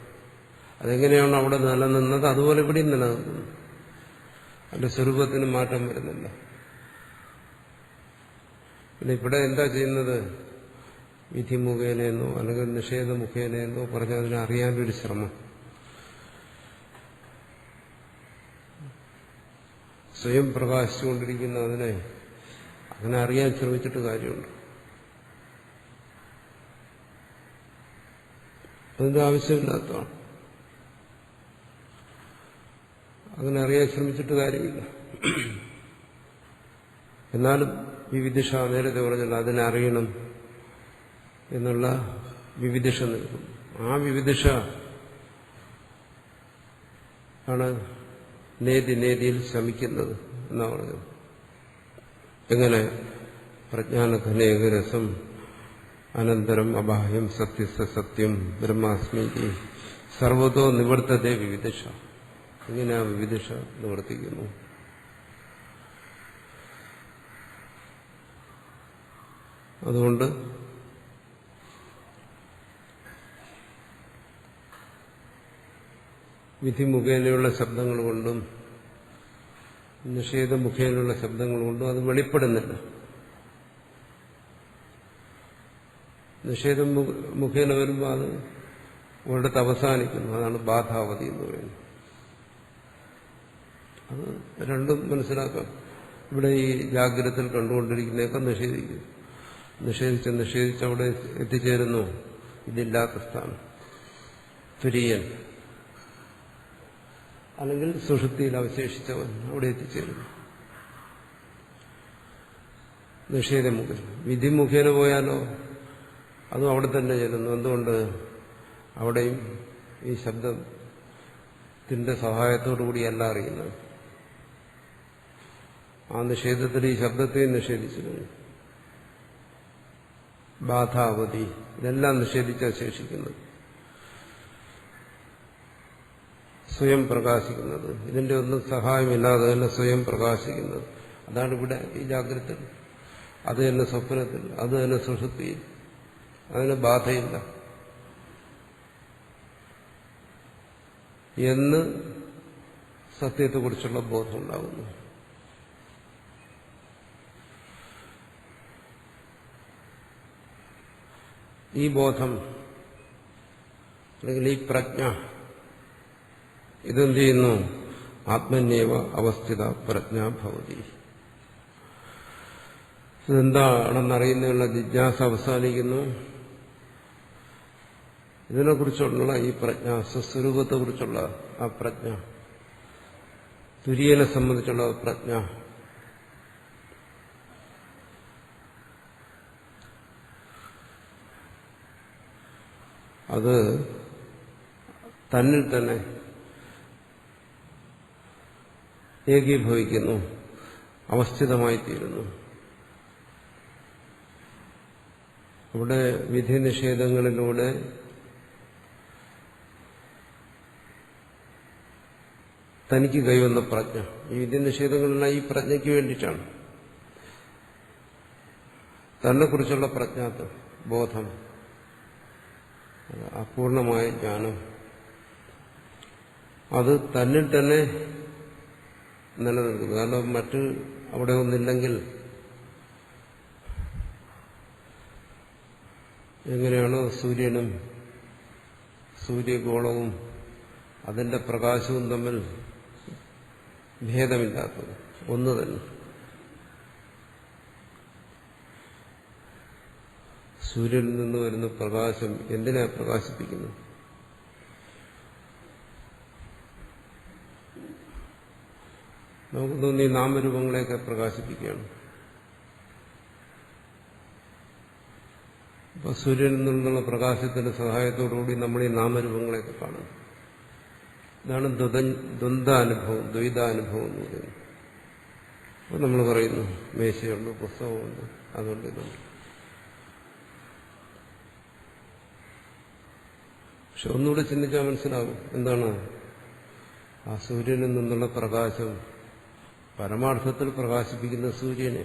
അതെങ്ങനെയാണ് അവിടെ നിലനിന്നത് അതുപോലെ ഇവിടെയും നിലനിൽക്കുന്നു. അതിന്റെ സ്വരൂപത്തിന് മാറ്റം വരുന്നില്ല. പിന്നെ ഇവിടെ എന്താ ചെയ്യുന്നത്? വിധി മുഖേനയെന്നോ അല്ലെങ്കിൽ നിഷേധ മുഖേനയെന്നോ പറഞ്ഞാൽ അതിനെ അറിയാനൊരു ശ്രമം. സ്വയം പ്രകാശിച്ചുകൊണ്ടിരിക്കുന്ന അതിനെ അങ്ങനെ അറിയാൻ ശ്രമിച്ചിട്ട് കാര്യമുണ്ട്. അതിന്റെ ആവശ്യമില്ലാത്തതാണ്. അങ്ങനെ അറിയാൻ ശ്രമിച്ചിട്ട് കാര്യമില്ല. എന്നാലും വിവിധിഷ നേരത്തെ പറഞ്ഞല്ലോ, അതിനെ അറിയണം എന്നുള്ള വിവിധിഷ നിൽക്കും. ആ വിവിധിഷ ആണ് നേതിയിൽ ശമിക്കുന്നത് എന്നാ പറഞ്ഞത്. എങ്ങനെ? പ്രജ്ഞാനഘനേകരസം അനന്തരം അബാഹ്യം സത്യസ സത്യം ബ്രഹ്മാസ്മി സർവതോ നിവർത്തതേ വിവിധിഷ. ഇങ്ങനെ ആ വിവിധിഷ നിവർത്തിക്കുന്നു. അതുകൊണ്ട് വിധി മുഖേനയുള്ള ശബ്ദങ്ങൾ കൊണ്ടും നിഷേധ മുഖേനയുള്ള ശബ്ദങ്ങൾ കൊണ്ടും അത് വെളിപ്പെടുന്നില്ല. നിഷേധം മുഖേന വരുമ്പോൾ അത് ഒരിടത്ത് അവസാനിക്കുന്നു. അതാണ് ബാധാവധി എന്ന് പറയുന്നത്. അത് രണ്ടും മനസ്സിലാക്കാം. ഇവിടെ ഈ ജാഗ്രതത്തിൽ കണ്ടുകൊണ്ടിരിക്കുന്നതൊക്കെ നിഷേധിക്കുന്നു. നിഷേധിച്ച് അവിടെ എത്തിച്ചേരുന്നു ഇതില്ലാത്ത സ്ഥാനം, തുര്യൻ അല്ലെങ്കിൽ സുഷുപ്തിയിൽ അവശേഷിച്ചവൻ അവിടെ എത്തിച്ചേരുന്നു. നിഷേധമുഖേന. വിധി മുഖേന പോയാലോ അതും അവിടെ തന്നെ ചെല്ലുന്നു. എന്തുകൊണ്ട്? അവിടെയും ഈ ശബ്ദത്തിന്റെ സഹായത്തോടുകൂടിയല്ല അറിയുന്നത്. ആ നിഷേധത്തിൽ ഈ ശബ്ദത്തെയും നിഷേധിച്ചു കഴിഞ്ഞു. ബാധാവധി ഇതെല്ലാം നിഷേധിച്ചാൽ ശേഷിക്കുന്നത് സ്വയം പ്രകാശിക്കുന്നത്. ഇതിന്റെ ഒന്നും സഹായമില്ലാതെ തന്നെ സ്വയം പ്രകാശിക്കുന്നത്. അതാണ് ഇവിടെ ഈ ജാഗ്രത. അത് തന്നെ സ്വപ്നത്തിൽ, അത് തന്നെ സുഷുപ്തിയിൽ. അതിന് ബാധയില്ല എന്ന് സത്യത്തെക്കുറിച്ചുള്ള ബോധം ഉണ്ടാകുന്നു. ഈ ബോധം അല്ലെങ്കിൽ ഈ പ്രജ്ഞ ഇതെന്ത് ചെയ്യുന്നു? ആത്മന്യേവ അവസ്ഥിത പ്രജ്ഞ ഭവതി. ഇതെന്താണെന്നറിയുന്നതിനുള്ള ജിജ്ഞാസ അവസാനിക്കുന്നു. ഇതിനെക്കുറിച്ചുള്ള ഈ പ്രജ്ഞ, സ്വസ്വരൂപത്തെക്കുറിച്ചുള്ള ആ പ്രജ്ഞ, തുര്യനെ സംബന്ധിച്ചുള്ള പ്രജ്ഞ, അത് തന്നിൽ തന്നെ ഏകീഭവിക്കുന്നു, അവസ്ഥിതമായിത്തീരുന്നു. ഇവിടെ വിധി നിഷേധങ്ങളിലൂടെ തനിക്ക് കൈവന്ന പ്രജ്ഞ, ഈ വിധി നിഷേധങ്ങളെല്ലാം ഈ പ്രജ്ഞയ്ക്ക് വേണ്ടിയിട്ടാണ്. തന്നെക്കുറിച്ചുള്ള പ്രജ്ഞാത്വം, ബോധം, അപൂർണമായ ജ്ഞാനം, അത് തന്നിൽ തന്നെ നിലനിൽക്കുന്നു. കാരണം മറ്റ് അവിടെ ഒന്നില്ലെങ്കിൽ എങ്ങനെയാണോ സൂര്യനും സൂര്യഗോളവും അതിന്റെ പ്രകാശവും തമ്മിൽ ഭേദമില്ലാത്തത്, ഒന്ന് തന്നെ. സൂര്യനിൽ നിന്ന് വരുന്ന പ്രകാശം എന്തിനാ പ്രകാശിപ്പിക്കുന്നത്? നമുക്ക് തോന്നി നാമരൂപങ്ങളെയൊക്കെ പ്രകാശിപ്പിക്കുകയാണ്. അപ്പൊ സൂര്യനിൽ നിന്നുള്ള പ്രകാശത്തിന്റെ സഹായത്തോടുകൂടി നമ്മൾ ഈ നാമരൂപങ്ങളെയൊക്കെ കാണുന്നു. ഇതാണ് ദ്വന്ദ്വാനുഭവം, ദ്വൈതാനുഭവം എന്ന് പറയുന്നത്. അപ്പോൾ നമ്മൾ പറയുന്നു മേശയുണ്ട്, പുസ്തകമുണ്ട്, അതുകൊണ്ട് ഇതുണ്ട്. പക്ഷെ ഒന്നുകൂടെ ചിന്തിച്ചാൽ മനസ്സിലാകും എന്താണ് ആ സൂര്യനിൽ നിന്നുള്ള പ്രകാശം. പരമാർത്ഥത്തിൽ പ്രകാശിപ്പിക്കുന്ന സൂര്യനെ,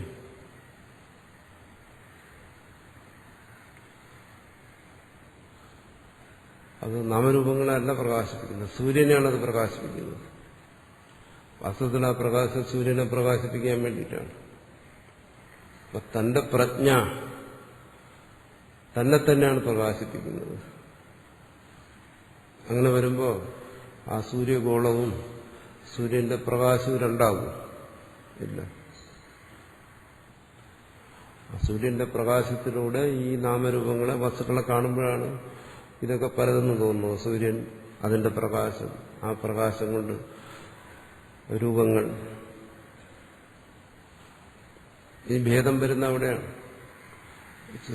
അത് നാമരൂപങ്ങളല്ല പ്രകാശിപ്പിക്കുന്നത്, സൂര്യനെയാണ് അത് പ്രകാശിപ്പിക്കുന്നത്. വാസ്തവത്തിൽ ആ പ്രകാശം സൂര്യനെ പ്രകാശിപ്പിക്കാൻ വേണ്ടിയിട്ടാണ്. അപ്പൊ തന്റെ പ്രജ്ഞ തന്നെ തന്നെയാണ് പ്രകാശിപ്പിക്കുന്നത്. അങ്ങനെ വരുമ്പോൾ ആ സൂര്യഗോളവും സൂര്യന്റെ പ്രകാശവും രണ്ടാകും. ഇല്ല, ആ സൂര്യന്റെ പ്രകാശത്തിലൂടെ ഈ നാമരൂപങ്ങളെ, വസ്തുക്കളെ കാണുമ്പോഴാണ് ഇതൊക്കെ പലതെന്ന് തോന്നുന്നു. സൂര്യൻ, അതിന്റെ പ്രകാശം, ആ പ്രകാശം കൊണ്ട് രൂപങ്ങൾ, ഈ ഭേദം വരുന്ന അവിടെയാണ്.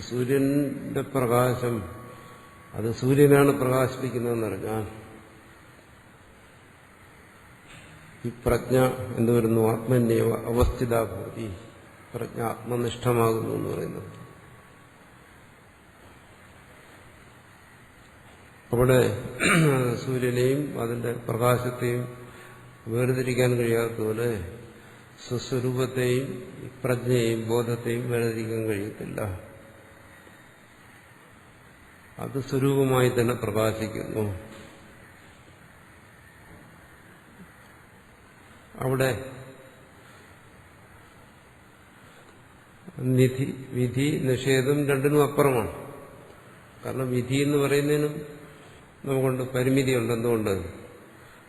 സൂര്യന്റെ പ്രകാശം അത് സൂര്യനാണ് പ്രകാശിപ്പിക്കുന്നതെന്നറിഞ്ഞാൽ ഈ പ്രജ്ഞ എന്ത് വരുന്നു? ആത്മന്യേവ അവസ്ഥിതാഭൂതി. പ്രജ്ഞ ആത്മനിഷ്ഠമാകുന്നു എന്ന് പറയുന്നത്. അവിടെ സൂര്യനെയും അതിന്റെ പ്രകാശത്തെയും വേർതിരിക്കാൻ കഴിയാത്തതുപോലെ സ്വസ്വരൂപത്തെയും പ്രജ്ഞയെയും ബോധത്തെയും വേർതിരിക്കാൻ കഴിയത്തില്ല. അത് സ്വരൂപമായി തന്നെ പ്രകാശിക്കുന്നു. അവിടെ വിധി നിഷേധം രണ്ടിനും അപ്പുറമാണ്. കാരണം വിധി എന്ന് പറയുന്നതിനും നമുക്കുണ്ട് പരിമിതിയുണ്ട്. എന്തുകൊണ്ട്?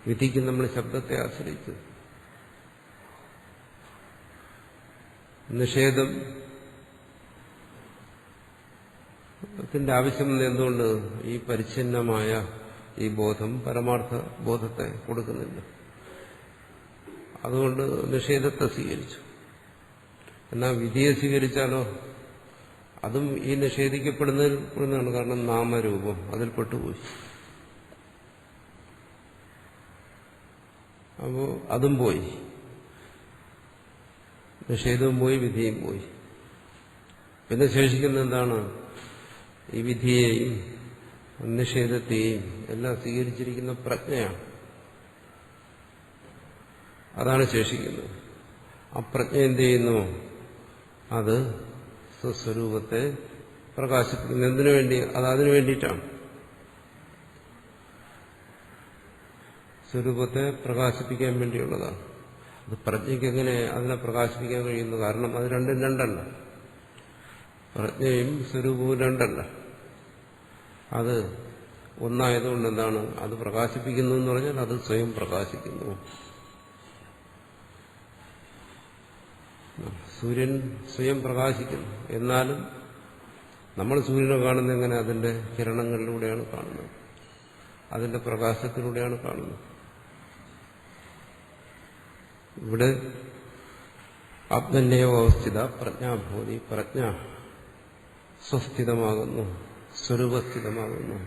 വിധിക്ക് നമ്മൾ ശബ്ദത്തെ ആശ്രയിച്ചു. നിഷേധം ത്തിന്റെ ആവശ്യം എന്തുകൊണ്ട്? ഈ പരിച്ഛിന്നമായ ഈ ബോധം പരമാർത്ഥ ബോധത്തെ കൊടുക്കുന്നില്ല. അതുകൊണ്ട് നിഷേധത്തെ സ്വീകരിച്ചു. എന്നാൽ വിധിയെ സ്വീകരിച്ചാലോ അതും ഈ നിഷേധിക്കപ്പെടുന്നതാണ്. കാരണം നാമരൂപം അതിൽ പെട്ടുപോയി. അപ്പോ അതും പോയി, നിഷേധവും പോയി, വിധിയും പോയി. പിന്നെ ശേഷിക്കുന്ന എന്താണ്? ഈ വിധിയെയും നിഷേധത്തെയും എല്ലാം സ്വീകരിച്ചിരിക്കുന്ന പ്രജ്ഞയാണ്. അതാണ് ശേഷിക്കുന്നത്. ആ പ്രജ്ഞ എന്ത് ചെയ്യുന്നു? അത് സ്വസ്വരൂപത്തെ പ്രകാശിപ്പിക്കുന്നു. എന്തിനു വേണ്ടി? അതിനു വേണ്ടിയിട്ടാണ്. സ്വരൂപത്തെ പ്രകാശിപ്പിക്കാൻ വേണ്ടിയുള്ളതാണ്. അത് പ്രജ്ഞയ്ക്ക് എങ്ങനെ അതിനെ പ്രകാശിപ്പിക്കാൻ കഴിയുന്നു? കാരണം അത് രണ്ടും രണ്ടല്ല. പ്രജ്ഞയും സ്വരൂപവും രണ്ടല്ല. അത് ഒന്നായതുകൊണ്ട് എന്താണ്? അത് പ്രകാശിപ്പിക്കുന്നു എന്ന് പറഞ്ഞാൽ അത് സ്വയം പ്രകാശിക്കുന്നു. സൂര്യൻ സ്വയം പ്രകാശിക്കുന്നു. എന്നാലും നമ്മൾ സൂര്യനെ കാണുന്നത് എങ്ങനെ? അതിന്റെ കിരണങ്ങളിലൂടെയാണ് കാണുന്നത്, അതിന്റെ പ്രകാശത്തിലൂടെയാണ് കാണുന്നത്. ഇവിടെ ആത്മന്യേവ അവസ്ഥിത പ്രജ്ഞാഭൂതി. പ്രജ്ഞ സ്വസ്ഥിതമാകുന്നു, സ്വരൂപസ്ഥിതമാകുന്നു.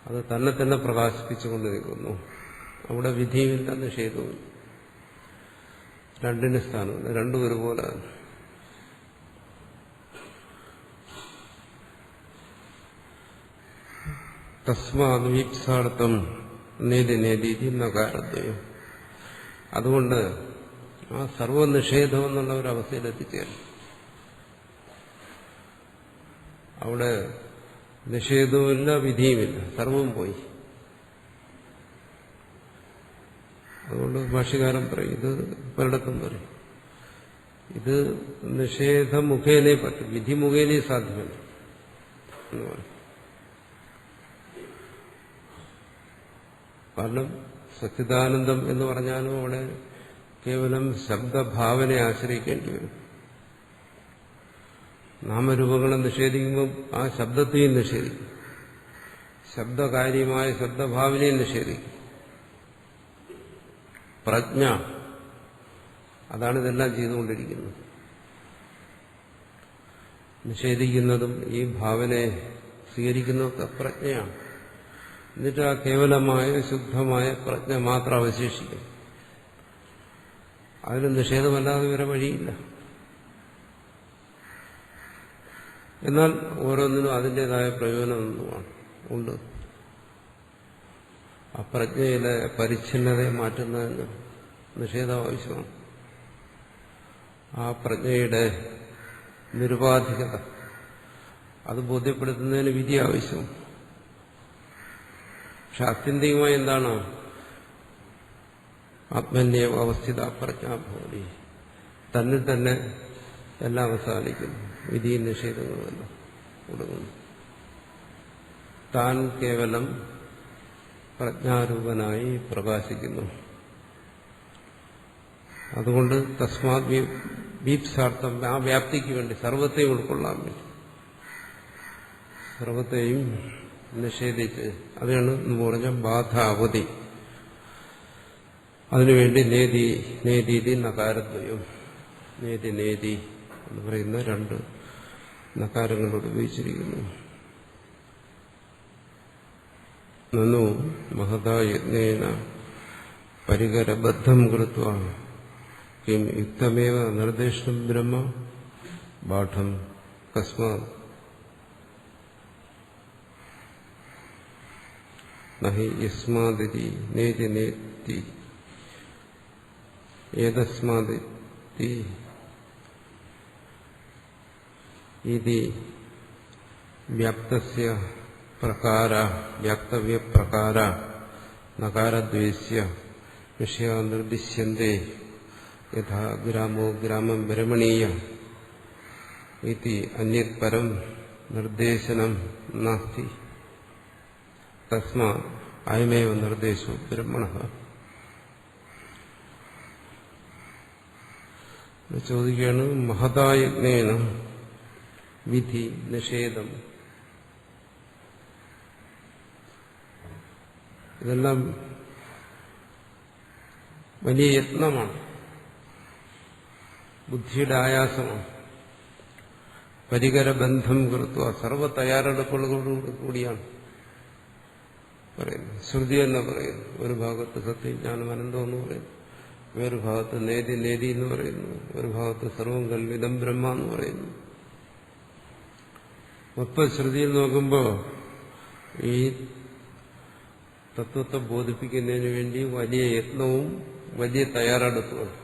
അത് തന്നെ തന്നെ പ്രകാശിപ്പിച്ചുകൊണ്ട് നിൽക്കുന്നു. അവിടെ വിധിയുമില്ല, നിഷേധവുമില്ല. രണ്ടിന് സ്ഥാനമില്ല, രണ്ടും ഒരുപോലെ. തസ്മാത് വീപ്സാർത്ഥം നേതി നേതീതി നകാരദ്വയം. അതുകൊണ്ട് ആ സർവനിഷേധം എന്നുള്ള ഒരു അവസ്ഥയിൽ എത്തിച്ചേരും. അവിടെ നിഷേധവുമില്ല, വിധിയുമില്ല, സർവവും പോയി. അതുകൊണ്ട് ഭാഷ്യകാരൻ പറയും, ഇത് പലയിടത്തും പറയും, ഇത് നിഷേധ മുഖേനേ പറ്റും, വിധി മുഖേനേ സാധ്യമല്ല എന്ന് പറയും. കാരണം സച്ചിദാനന്ദം എന്ന് പറഞ്ഞാലും അവിടെ കേവലം ശബ്ദഭാവനയെ ആശ്രയിക്കേണ്ടി വരും. നാമരൂപങ്ങളെ നിഷേധിക്കുമ്പോൾ ആ ശബ്ദത്തെയും നിഷേധിക്കും, ശബ്ദകാര്യമായ ശബ്ദഭാവനയും നിഷേധിക്കും. പ്രജ്ഞ അതാണ് ഇതെല്ലാം ചെയ്തുകൊണ്ടിരിക്കുന്നത്. നിഷേധിക്കുന്നതും ഈ ഭാവനയെ സ്വീകരിക്കുന്നതൊക്കെ പ്രജ്ഞയാണ്. എന്നിട്ട് ആ കേവലമായ ശുദ്ധമായ പ്രജ്ഞ മാത്രം അവശേഷിക്കും. അതിന് നിഷേധമല്ലാതെ വേറെ വഴിയില്ല. എന്നാൽ ഓരോന്നിനും അതിൻ്റെതായ പ്രയോജനമാണ് ഉണ്ട്. ആ പ്രജ്ഞയിലെ പരിച്ഛിന്നതയെ മാറ്റുന്നതിന് നിഷേധം ആവശ്യമാണ്. ആ പ്രജ്ഞയുടെ നിരുപാധികത അത് ബോധ്യപ്പെടുത്തുന്നതിന് വിധി ആവശ്യമാണ്. പക്ഷെ ആത്യന്തികമായി എന്താണ്? ആത്മന്യേവ അവസ്ഥിത പ്രജ്ഞാഭൂതി. തന്നിൽ തന്നെ എല്ലാം അവസാനിക്കുന്നു, വിധിയും നിഷേധങ്ങളുമെല്ലാം ഒടുങ്ങുന്നു. താൻ കേവലം പ്രജ്ഞാരൂപനായി പ്രകാശിക്കുന്നു. അതുകൊണ്ട് തസ്മാത് വീപ്സാർത്ഥം, ആ വ്യാപ്തിക്ക് വേണ്ടി, സർവത്തെയും ഉൾക്കൊള്ളാൻ വേണ്ടി, സർവത്തെയും നിഷേധിച്ച്, അതാണ് എന്ന് പറഞ്ഞ ബാധാവധി. അതിനുവേണ്ടി നേതീതി നകാരദ്വയം, നേതി എന്ന് പറയുന്ന രണ്ട് നകാരങ്ങളോട് ഉപയോഗിച്ചിരിക്കുന്നു. നനു മഹതാ യജ്ഞേന പരികരബദ്ധം കൃത്വാ കിം യുക്തമേവ നിർദ്ദേശം ബ്രഹ്മ ബാഠം കസ്മാത് നഹി യസ്മാദിതി നേതി നേതി ഏതസ്മാദിതി ഇതി വ്യാപ്തസ്യ പ്രകാര വ്യാപ്തവ്യ പ്രകാര നകാരദ്വേസ്യ വിഷയാ നിർദ്ദിശ്യന്തേ യഥാ ഗ്രാമോ ഗ്രാമം രമണീയ ഇതി അന്യത് പരം നിർദ്ദേശനം നാസ്തി തസ്മാ അയമേവ നിർദ്ദേശോ ബ്രഹ്മണഃ. ചോദിക്കുകയാണ്, മഹതായജ്ഞേന വിധി നിഷേധം, ഇതെല്ലാം വലിയ യത്നമാണ്, ബുദ്ധിയുടെ ആയാസമാണ്. പരികരബന്ധം കൃത്വ, സർവ്വ തയ്യാറെടുപ്പുകളോട് കൂടിയാണ് പറയുന്നു. ശ്രുതി എന്ന് പറയുന്നു, ഒരു ഭാഗത്ത് സത്യജ്ഞാനം അനന്തം എന്ന് പറയുന്നു, വേറൊരു ഭാഗത്ത് നേതി നേതി എന്ന് പറയുന്നു, ഒരു ഭാഗത്ത് സർവം കൽവിതം ബ്രഹ്മ എന്ന് പറയുന്നു. മൊത്തം ശ്രുതിയിൽ നോക്കുമ്പോൾ ഈ തത്വത്തെ ബോധിപ്പിക്കുന്നതിന് വേണ്ടി വലിയ യത്നവും വലിയ തയ്യാറെടുപ്പുകളും.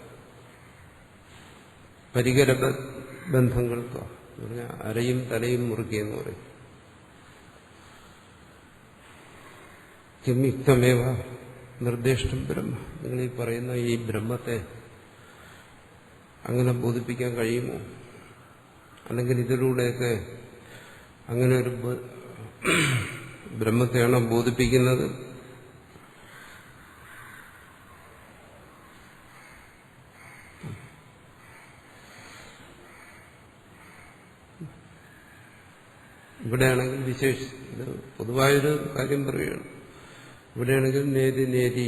പരികരബന്ധങ്ങൾക്ക് എന്ന് പറഞ്ഞാൽ അരയും തലയും മുറുക്കിയെന്ന് പറയും. കിംയുക്തമേവ നിർദ്ദിഷ്ടം ബ്രഹ്മ, നിങ്ങൾ ഈ പറയുന്ന ഈ ബ്രഹ്മത്തെ അങ്ങനെ ബോധിപ്പിക്കാൻ കഴിയുമോ? അല്ലെങ്കിൽ ഇതിലൂടെയൊക്കെ അങ്ങനെ ഒരു ബ്രഹ്മത്തെയാണോ ബോധിപ്പിക്കുന്നത്? ഇവിടെയാണെങ്കിൽ ഇത് പൊതുവായൊരു കാര്യം പറയുകയാണ്. ഇവിടെയാണെങ്കിൽ നേതി നേതി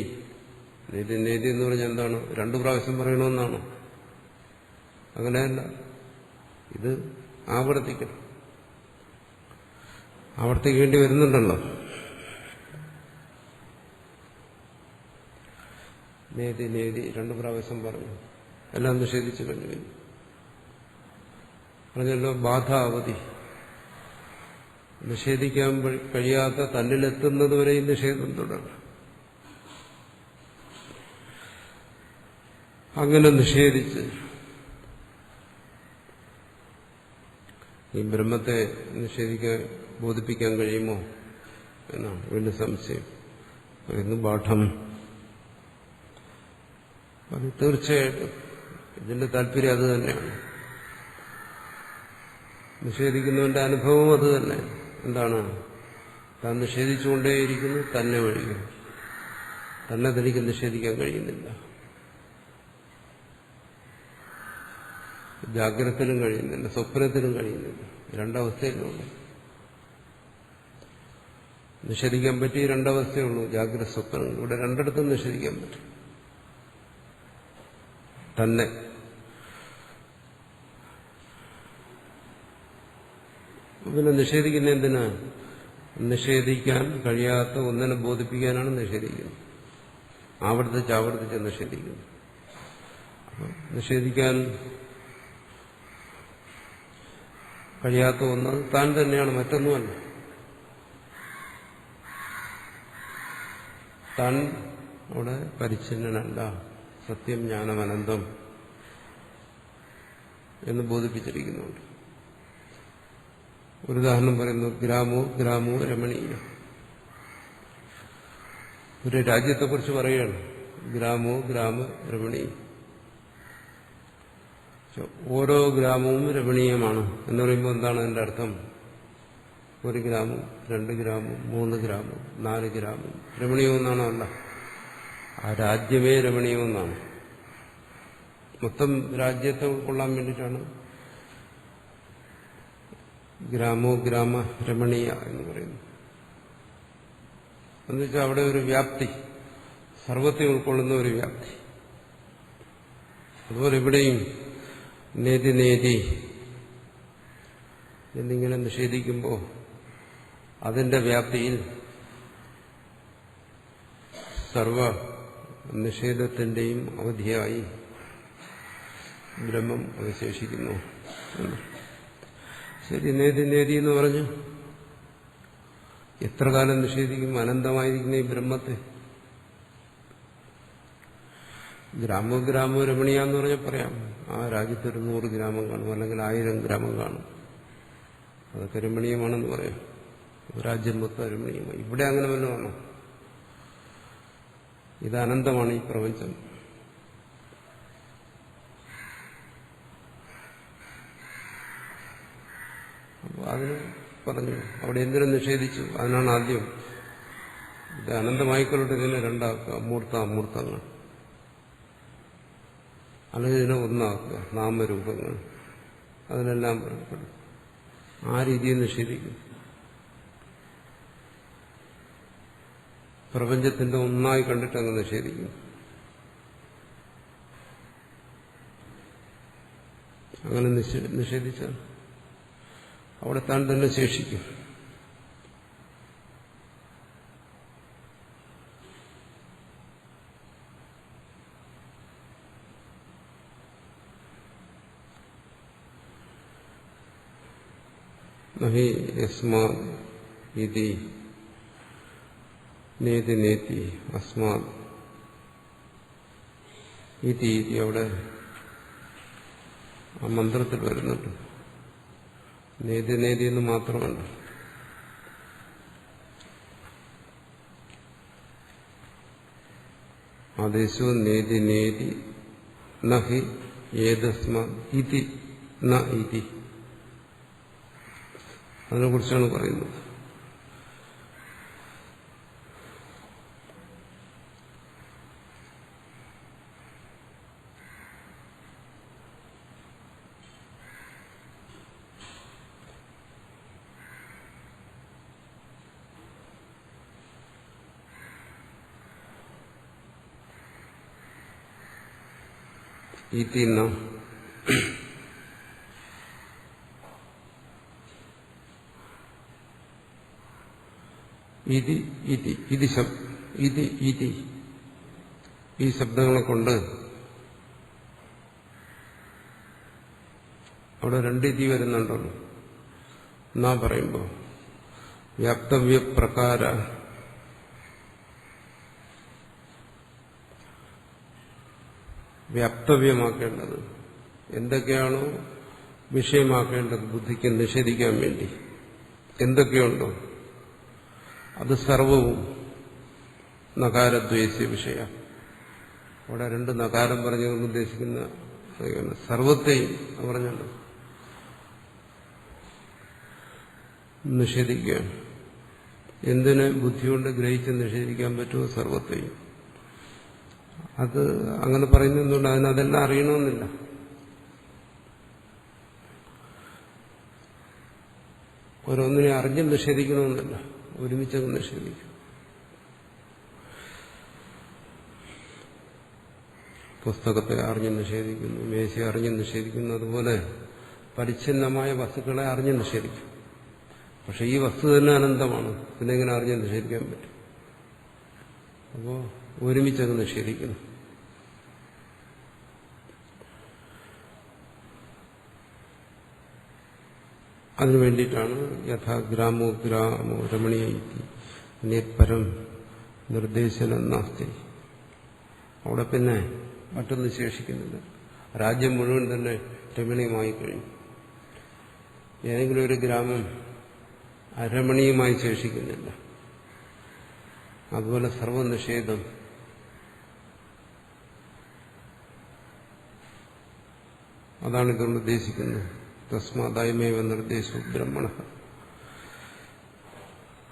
നേതി നേതി എന്ന് പറഞ്ഞാൽ എന്താണ്? 2 പ്രാവശ്യം പറയണമെന്നാണോ? അങ്ങനെയല്ല, ഇത് ആവർത്തിക്കണം, ആവർത്തിക്കേണ്ടി വരുന്നുണ്ടല്ലോ. നേതി നേതി 2 പ്രാവശ്യം പറഞ്ഞു, എല്ലാം നിഷേധിച്ചു കഴിഞ്ഞു. പറഞ്ഞല്ലോ, ബാധ അവധി, നിഷേധിക്കാൻ കഴിയാത്ത തന്നിലെത്തുന്നതുവരെ ഈ നിഷേധം തുടരണം. അങ്ങനെ നിഷേധിച്ച് ഈ ബ്രഹ്മത്തെ ബോധിപ്പിക്കാൻ കഴിയുമോ എന്നാണ് വീണ്ടും സംശയം. പറയുന്നു പാഠം. അത് തീർച്ചയായിട്ടും ഇതിന്റെ താല്പര്യം അത് തന്നെയാണ്. നിഷേധിക്കുന്നവന്റെ അനുഭവം അത് തന്നെ. എന്താണ്? താൻ നിഷേധിച്ചുകൊണ്ടേയിരിക്കുന്നു, തന്നെ ഒഴികെ. തന്നെ തനിക്ക് നിഷേധിക്കാൻ കഴിയുന്നില്ല. ജാഗ്രതത്തിലും കഴിയുന്നില്ല, സ്വപ്നത്തിലും കഴിയുന്നില്ല. 2 അവസ്ഥയിലുള്ളൂ. നിഷേധിക്കാൻ പറ്റിയ 2 അവസ്ഥയുള്ളൂ, ജാഗ്രത സ്വപ്നങ്ങൾ. ഇവിടെ 2 നിഷേധിക്കാൻ പറ്റും. തന്നെ പിന്നെ നിഷേധിക്കുന്ന എന്തിനാ? നിഷേധിക്കാൻ കഴിയാത്ത ഒന്നിനെ ബോധിപ്പിക്കാനാണ് നിഷേധിക്കുന്നത്. ആവർത്തിച്ച് നിഷേധിക്കുന്നു. നിഷേധിക്കാൻ കഴിയാത്ത ഒന്ന് താൻ തന്നെയാണ്, മറ്റൊന്നുമല്ല. താൻ അവിടെ പരിച്ഛിന്നനല്ല, സത്യം ജ്ഞാനം അനന്തം എന്ന് ബോധിപ്പിച്ചിരിക്കുന്നുണ്ട്. ഒരു ഉദാഹരണം പറയുന്നു, ഗ്രാമോ രമണീയ. ഒരു രാജ്യത്തെക്കുറിച്ച് പറയുകയാണ്, ഗ്രാമ രമണീയ. ഓരോ ഗ്രാമവും രമണീയമാണ് എന്ന് പറയുമ്പോൾ എന്താണ് അതിന്റെ അർത്ഥം? 1 ഗ്രാമം, 2 ഗ്രാമം, 3 ഗ്രാമം, 4 ഗ്രാമം രമണീയമെന്നാണോ? അല്ല, ആ രാജ്യമേ രമണീയമെന്നാണ്. മൊത്തം രാജ്യത്തെ ഉൾക്കൊള്ളാൻ വേണ്ടിയിട്ടാണ് ഗ്രാമ രമണീയ എന്ന് പറയുന്നു. എന്നുവെച്ചാൽ അവിടെ ഒരു വ്യാപ്തി, സർവത്തെ ഉൾക്കൊള്ളുന്ന ഒരു വ്യാപ്തി. അതുപോലെ ഇവിടെയും നേതി നേതി എന്നിങ്ങനെ നിഷേധിക്കുമ്പോൾ അതിന്റെ വ്യാപ്തിയിൽ സർവ നിഷേധത്തിന്റെയും അവധിയായി ബ്രഹ്മം അവശേഷിക്കുന്നു. ശരി, നേതി നേതി എന്ന് പറഞ്ഞു. എത്ര കാലം നിഷേധിക്കും അനന്തമായിരിക്കുന്ന ഈ ബ്രഹ്മത്തെ? ഗ്രാമോ രമണീയ എന്ന് പറഞ്ഞാൽ പറയാം, ആ രാജ്യത്തൊരു 100 ഗ്രാമം കാണും, അല്ലെങ്കിൽ 1000 ഗ്രാമം കാണും, അതൊക്കെ രമണീയമാണെന്ന് പറയാം. രാജ്യം മൊത്തം രമണീയമായി. ഇവിടെ അങ്ങനെ വല്ലതും ആണോ? ഇത് അനന്തമാണ് ഈ പ്രപഞ്ചം. അപ്പോൾ അതിന് പറഞ്ഞു അവിടെ എന്തിനും നിഷേധിച്ചു. അതിനാണ് ആദ്യം ഇത് അനന്തമായിക്കൊള്ളട്ടെ ഇതിനെ രണ്ടാക്കുക, മൂർത്ത അമൂർത്തങ്ങൾ, അല്ലെങ്കിൽ ഇതിനെ ഒന്നാക്കുക, നാമരൂപങ്ങൾ, അതിനെല്ലാം പറയപ്പെടും. ആ രീതിയിൽ നിഷേധിക്കും. പ്രപഞ്ചത്തിന്റെ ഒന്നായി കണ്ടിട്ട് അങ്ങ് നിഷേധിക്കും. അങ്ങനെ നിഷേധിച്ചാൽ അവിടെ താൻ തന്നെ ശേഷിക്കും. നഹി യസ്മാത് ഇതി നേതി നേതി അസ്മാത് ഇതി അവിടെ ആ മന്ത്രത്തിൽ വരുന്നുണ്ട്. നേതി നേതി എന്ന് മാത്രമല്ല, ആദേശവും നേതി നേതി നഹി ഏതസ്മാത് ഇതി ന ഇതി, അതിനെക്കുറിച്ചാണ് പറയുന്നത്. ഇതി ന ഇതി ഇതി ഇതി ഇതി ഇതി ഈ ശബ്ദങ്ങളെ കൊണ്ട് അവിടെ രണ്ടിതി വരുന്നുണ്ടല്ലോ. എന്നാ പറയുമ്പോ വ്യാപ്തവ്യപ്രകാര വ്യാപ്തവ്യമാക്കേണ്ടത് എന്തൊക്കെയാണോ വിഷയമാക്കേണ്ടത് ബുദ്ധിക്ക് നിഷേധിക്കാൻ വേണ്ടി എന്തൊക്കെയുണ്ടോ അത് സർവവും നകാരദ്വേഷ്യ വിഷയ. അവിടെ രണ്ട് നകാരം പറഞ്ഞുകൊണ്ട് ഉദ്ദേശിക്കുന്ന സർവത്തെയും പറഞ്ഞല്ലോ നിഷേധിക്കുകയാണ്. എന്തിനെ ബുദ്ധികൊണ്ട് ഗ്രഹിച്ച് നിഷേധിക്കാൻ പറ്റുമോ സർവത്തെയും. അത് അങ്ങനെ പറയുന്നതുകൊണ്ട് അതിനതെല്ലാം അറിയണമെന്നില്ല. ഓരോന്നിനെ അറിഞ്ഞ് നിഷേധിക്കണമെന്നില്ല, ഒരുമിച്ചങ്ങ് നിഷേധിക്കും. പുസ്തകത്തെ അറിഞ്ഞ് നിഷേധിക്കുന്നു, മേശയെ അറിഞ്ഞ് നിഷേധിക്കുന്നു, അതുപോലെ പരിച്ഛിന്നമായ വസ്തുക്കളെ അറിഞ്ഞ് നിഷേധിക്കും. പക്ഷെ ഈ വസ്തു തന്നെ അനന്തമാണ്, പിന്നെ എങ്ങനെ അറിഞ്ഞ് നിഷേധിക്കാൻ പറ്റും? അപ്പോൾ ഒരുമിച്ചങ്ങ് നിഷേധിക്കുന്നു. അതിനു വേണ്ടിയിട്ടാണ് യഥാ ഗ്രാമോ ഗ്രാമോ രമണീയ നേപരം നിർദ്ദേശനം നാസ്തി. അവിടെ പിന്നെ മറ്റൊന്നും ശേഷിക്കുന്നില്ല. രാജ്യം മുഴുവൻ തന്നെ രമണീയമായി കഴിഞ്ഞു. ഏതെങ്കിലും ഒരു ഗ്രാമം അരമണീയമായി ശേഷിക്കുന്നില്ല. അതുപോലെ സർവനിഷേധം അതാണ് ഇതുകൊണ്ട് ഉദ്ദേശിക്കുന്നത്. തസ്മാദായമേവ നിർദ്ദേശു ബ്രഹ്മണ.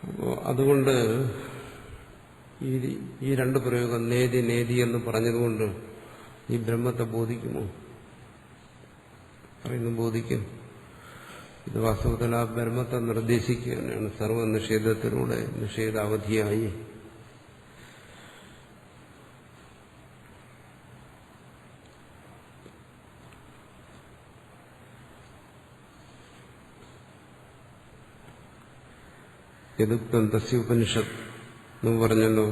അപ്പോ അതുകൊണ്ട് ഈ രണ്ട് പ്രയോഗം നേതി നേതി എന്ന് പറഞ്ഞതുകൊണ്ട് ഈ ബ്രഹ്മത്തെ ബോധിക്കുമോ? പറയുന്നു ബോധിക്കും. ഇത് വാസ്തവത്തിൽ ആ ബ്രഹ്മത്തെ നിർദ്ദേശിക്കുക തന്നെയാണ്. സർവനിഷേധത്തിലൂടെ നിഷേധാവധിയായി യദുക്തം തസ്യ ഉപനിഷത്ത് എന്ന് പറഞ്ഞല്ലോ,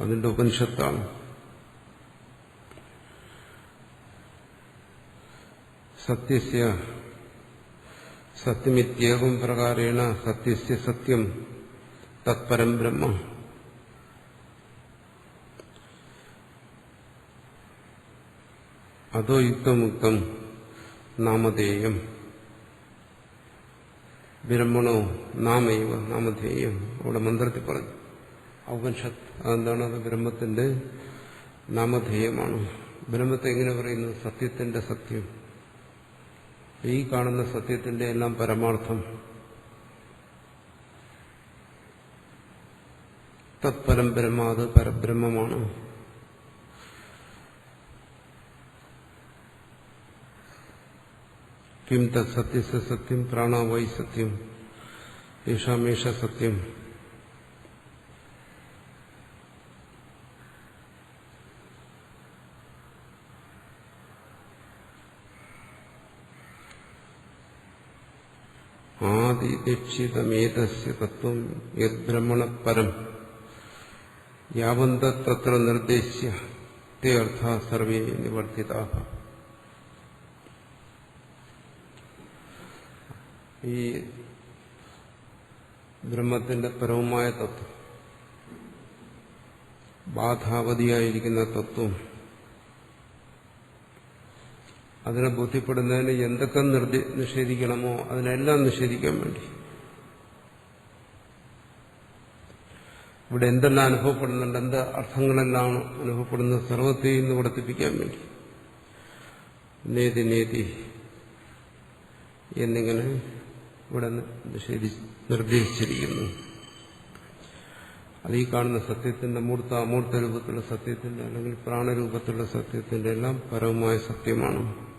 അതിന്റെ ഉപനിഷത്താണ്. സത്യസ്യ സത്യമിത്യേകം പ്രകാരേണ സത്യസ്യ സത്യം തത്പരം ബ്രഹ്മ. അതോ യുക്തമുക്തം നാമധേയം ബ്രഹ്മണോ നാമൈവ നാമധേയം. അവിടെ മന്ത്രത്തിൽ പറഞ്ഞു ഉപനിഷത്ത്. അതെന്താണ്? അത് ബ്രഹ്മത്തിന്റെ നാമധേയമാണ്. ബ്രഹ്മത്തെ എങ്ങനെ പറയുന്നു? സത്യത്തിന്റെ സത്യം. ഈ കാണുന്ന സത്യത്തിന്റെ എല്ലാം പരമാർത്ഥം തത്പരം ബ്രഹ്മ, അത് പരബ്രഹ്മമാണ്. കിം തത് സത്യസ്യ സത്യം പ്രാണവൈ സത്യം യേഷാമേഷ സത്യം. ആദിദീക്ഷിതമേതസ്യ തത്വം യദ്ബ്രഹ്മണപരം യാവന്തത്ര നിർദ്ദേശ്യ തേ അർത്ഥാ സർവേ നിവർത്തിതാഃ. ഈ ബ്രഹ്മത്തിന്റെ പരമമായ തത്വം, ബാധാവതിയായിരിക്കുന്ന തത്വം, അതിനെ ബോധ്യപ്പെടുന്നതിന് എന്തൊക്കെ നിഷേധിക്കണമോ അതിനെല്ലാം നിഷേധിക്കാൻ വേണ്ടി, ഇവിടെ എന്തെല്ലാം അനുഭവപ്പെടുന്നുണ്ട്, എന്ത് അർത്ഥങ്ങളെല്ലാം അനുഭവപ്പെടുന്നത്, സർവത്തെയും നിവർത്തിപ്പിക്കാൻ വേണ്ടി നേതി നേതി എന്നിങ്ങനെ ഇവിടെ നിർദ്ദേശിച്ചിരിക്കുന്നു. അത് ഈ കാണുന്ന സത്യത്തിന്റെ മൂർത്ത അമൂർത്ത രൂപത്തിലുള്ള സത്യത്തിന്റെ അല്ലെങ്കിൽ പ്രാണരൂപത്തിലുള്ള സത്യത്തിന്റെ എല്ലാം പരമമായ സത്യമാണ്.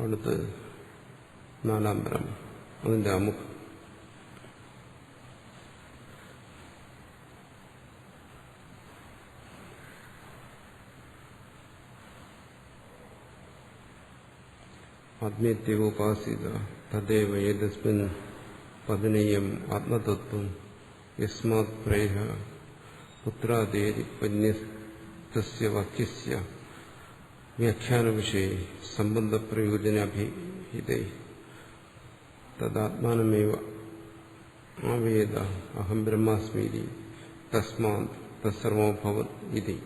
അടുത്ത് നാലാം ബ്രഹ്മം, അതിന്റെ അമുഖം. ആത്മീയത്യോപാസിത തദേവ ഏതസ്മിൻ പതനീയം ആത്മതത്വം യസ്മാത് പ്രേഹ പുത്രാദേരി പന്യസ്തസ്യ വാക്യസ്യ വ്യാഖ്യാന വിഷയ സംബന്ധപ്രയോജനാഭിഹിതേ തദാത്മാനമേവ ആവേദ അഹം ബ്രഹ്മാസ്മീതി തസ്മാത് തത്സർവമഭവത് ഇതി.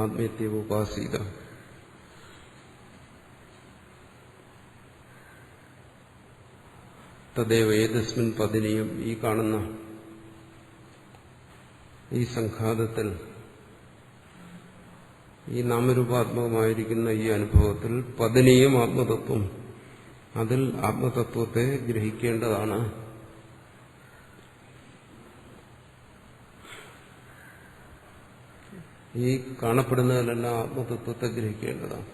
ആത്മീയത്യോപാസീത തദേവ ഏതസ്മിൻ പതിനിയും, ഈ കാണുന്ന ഈ സംഘാതത്തിൽ, ഈ നാമരൂപാത്മകമായിരിക്കുന്ന ഈ അനുഭവത്തിൽ പതിനിയും ആത്മതത്വം, അതിൽ ആത്മതത്വത്തെ ഗ്രഹിക്കേണ്ടതാണ്. ഈ കാണപ്പെടുന്നതിലെല്ലാം ആത്മതത്വത്തെ ഗ്രഹിക്കേണ്ടതാണ്.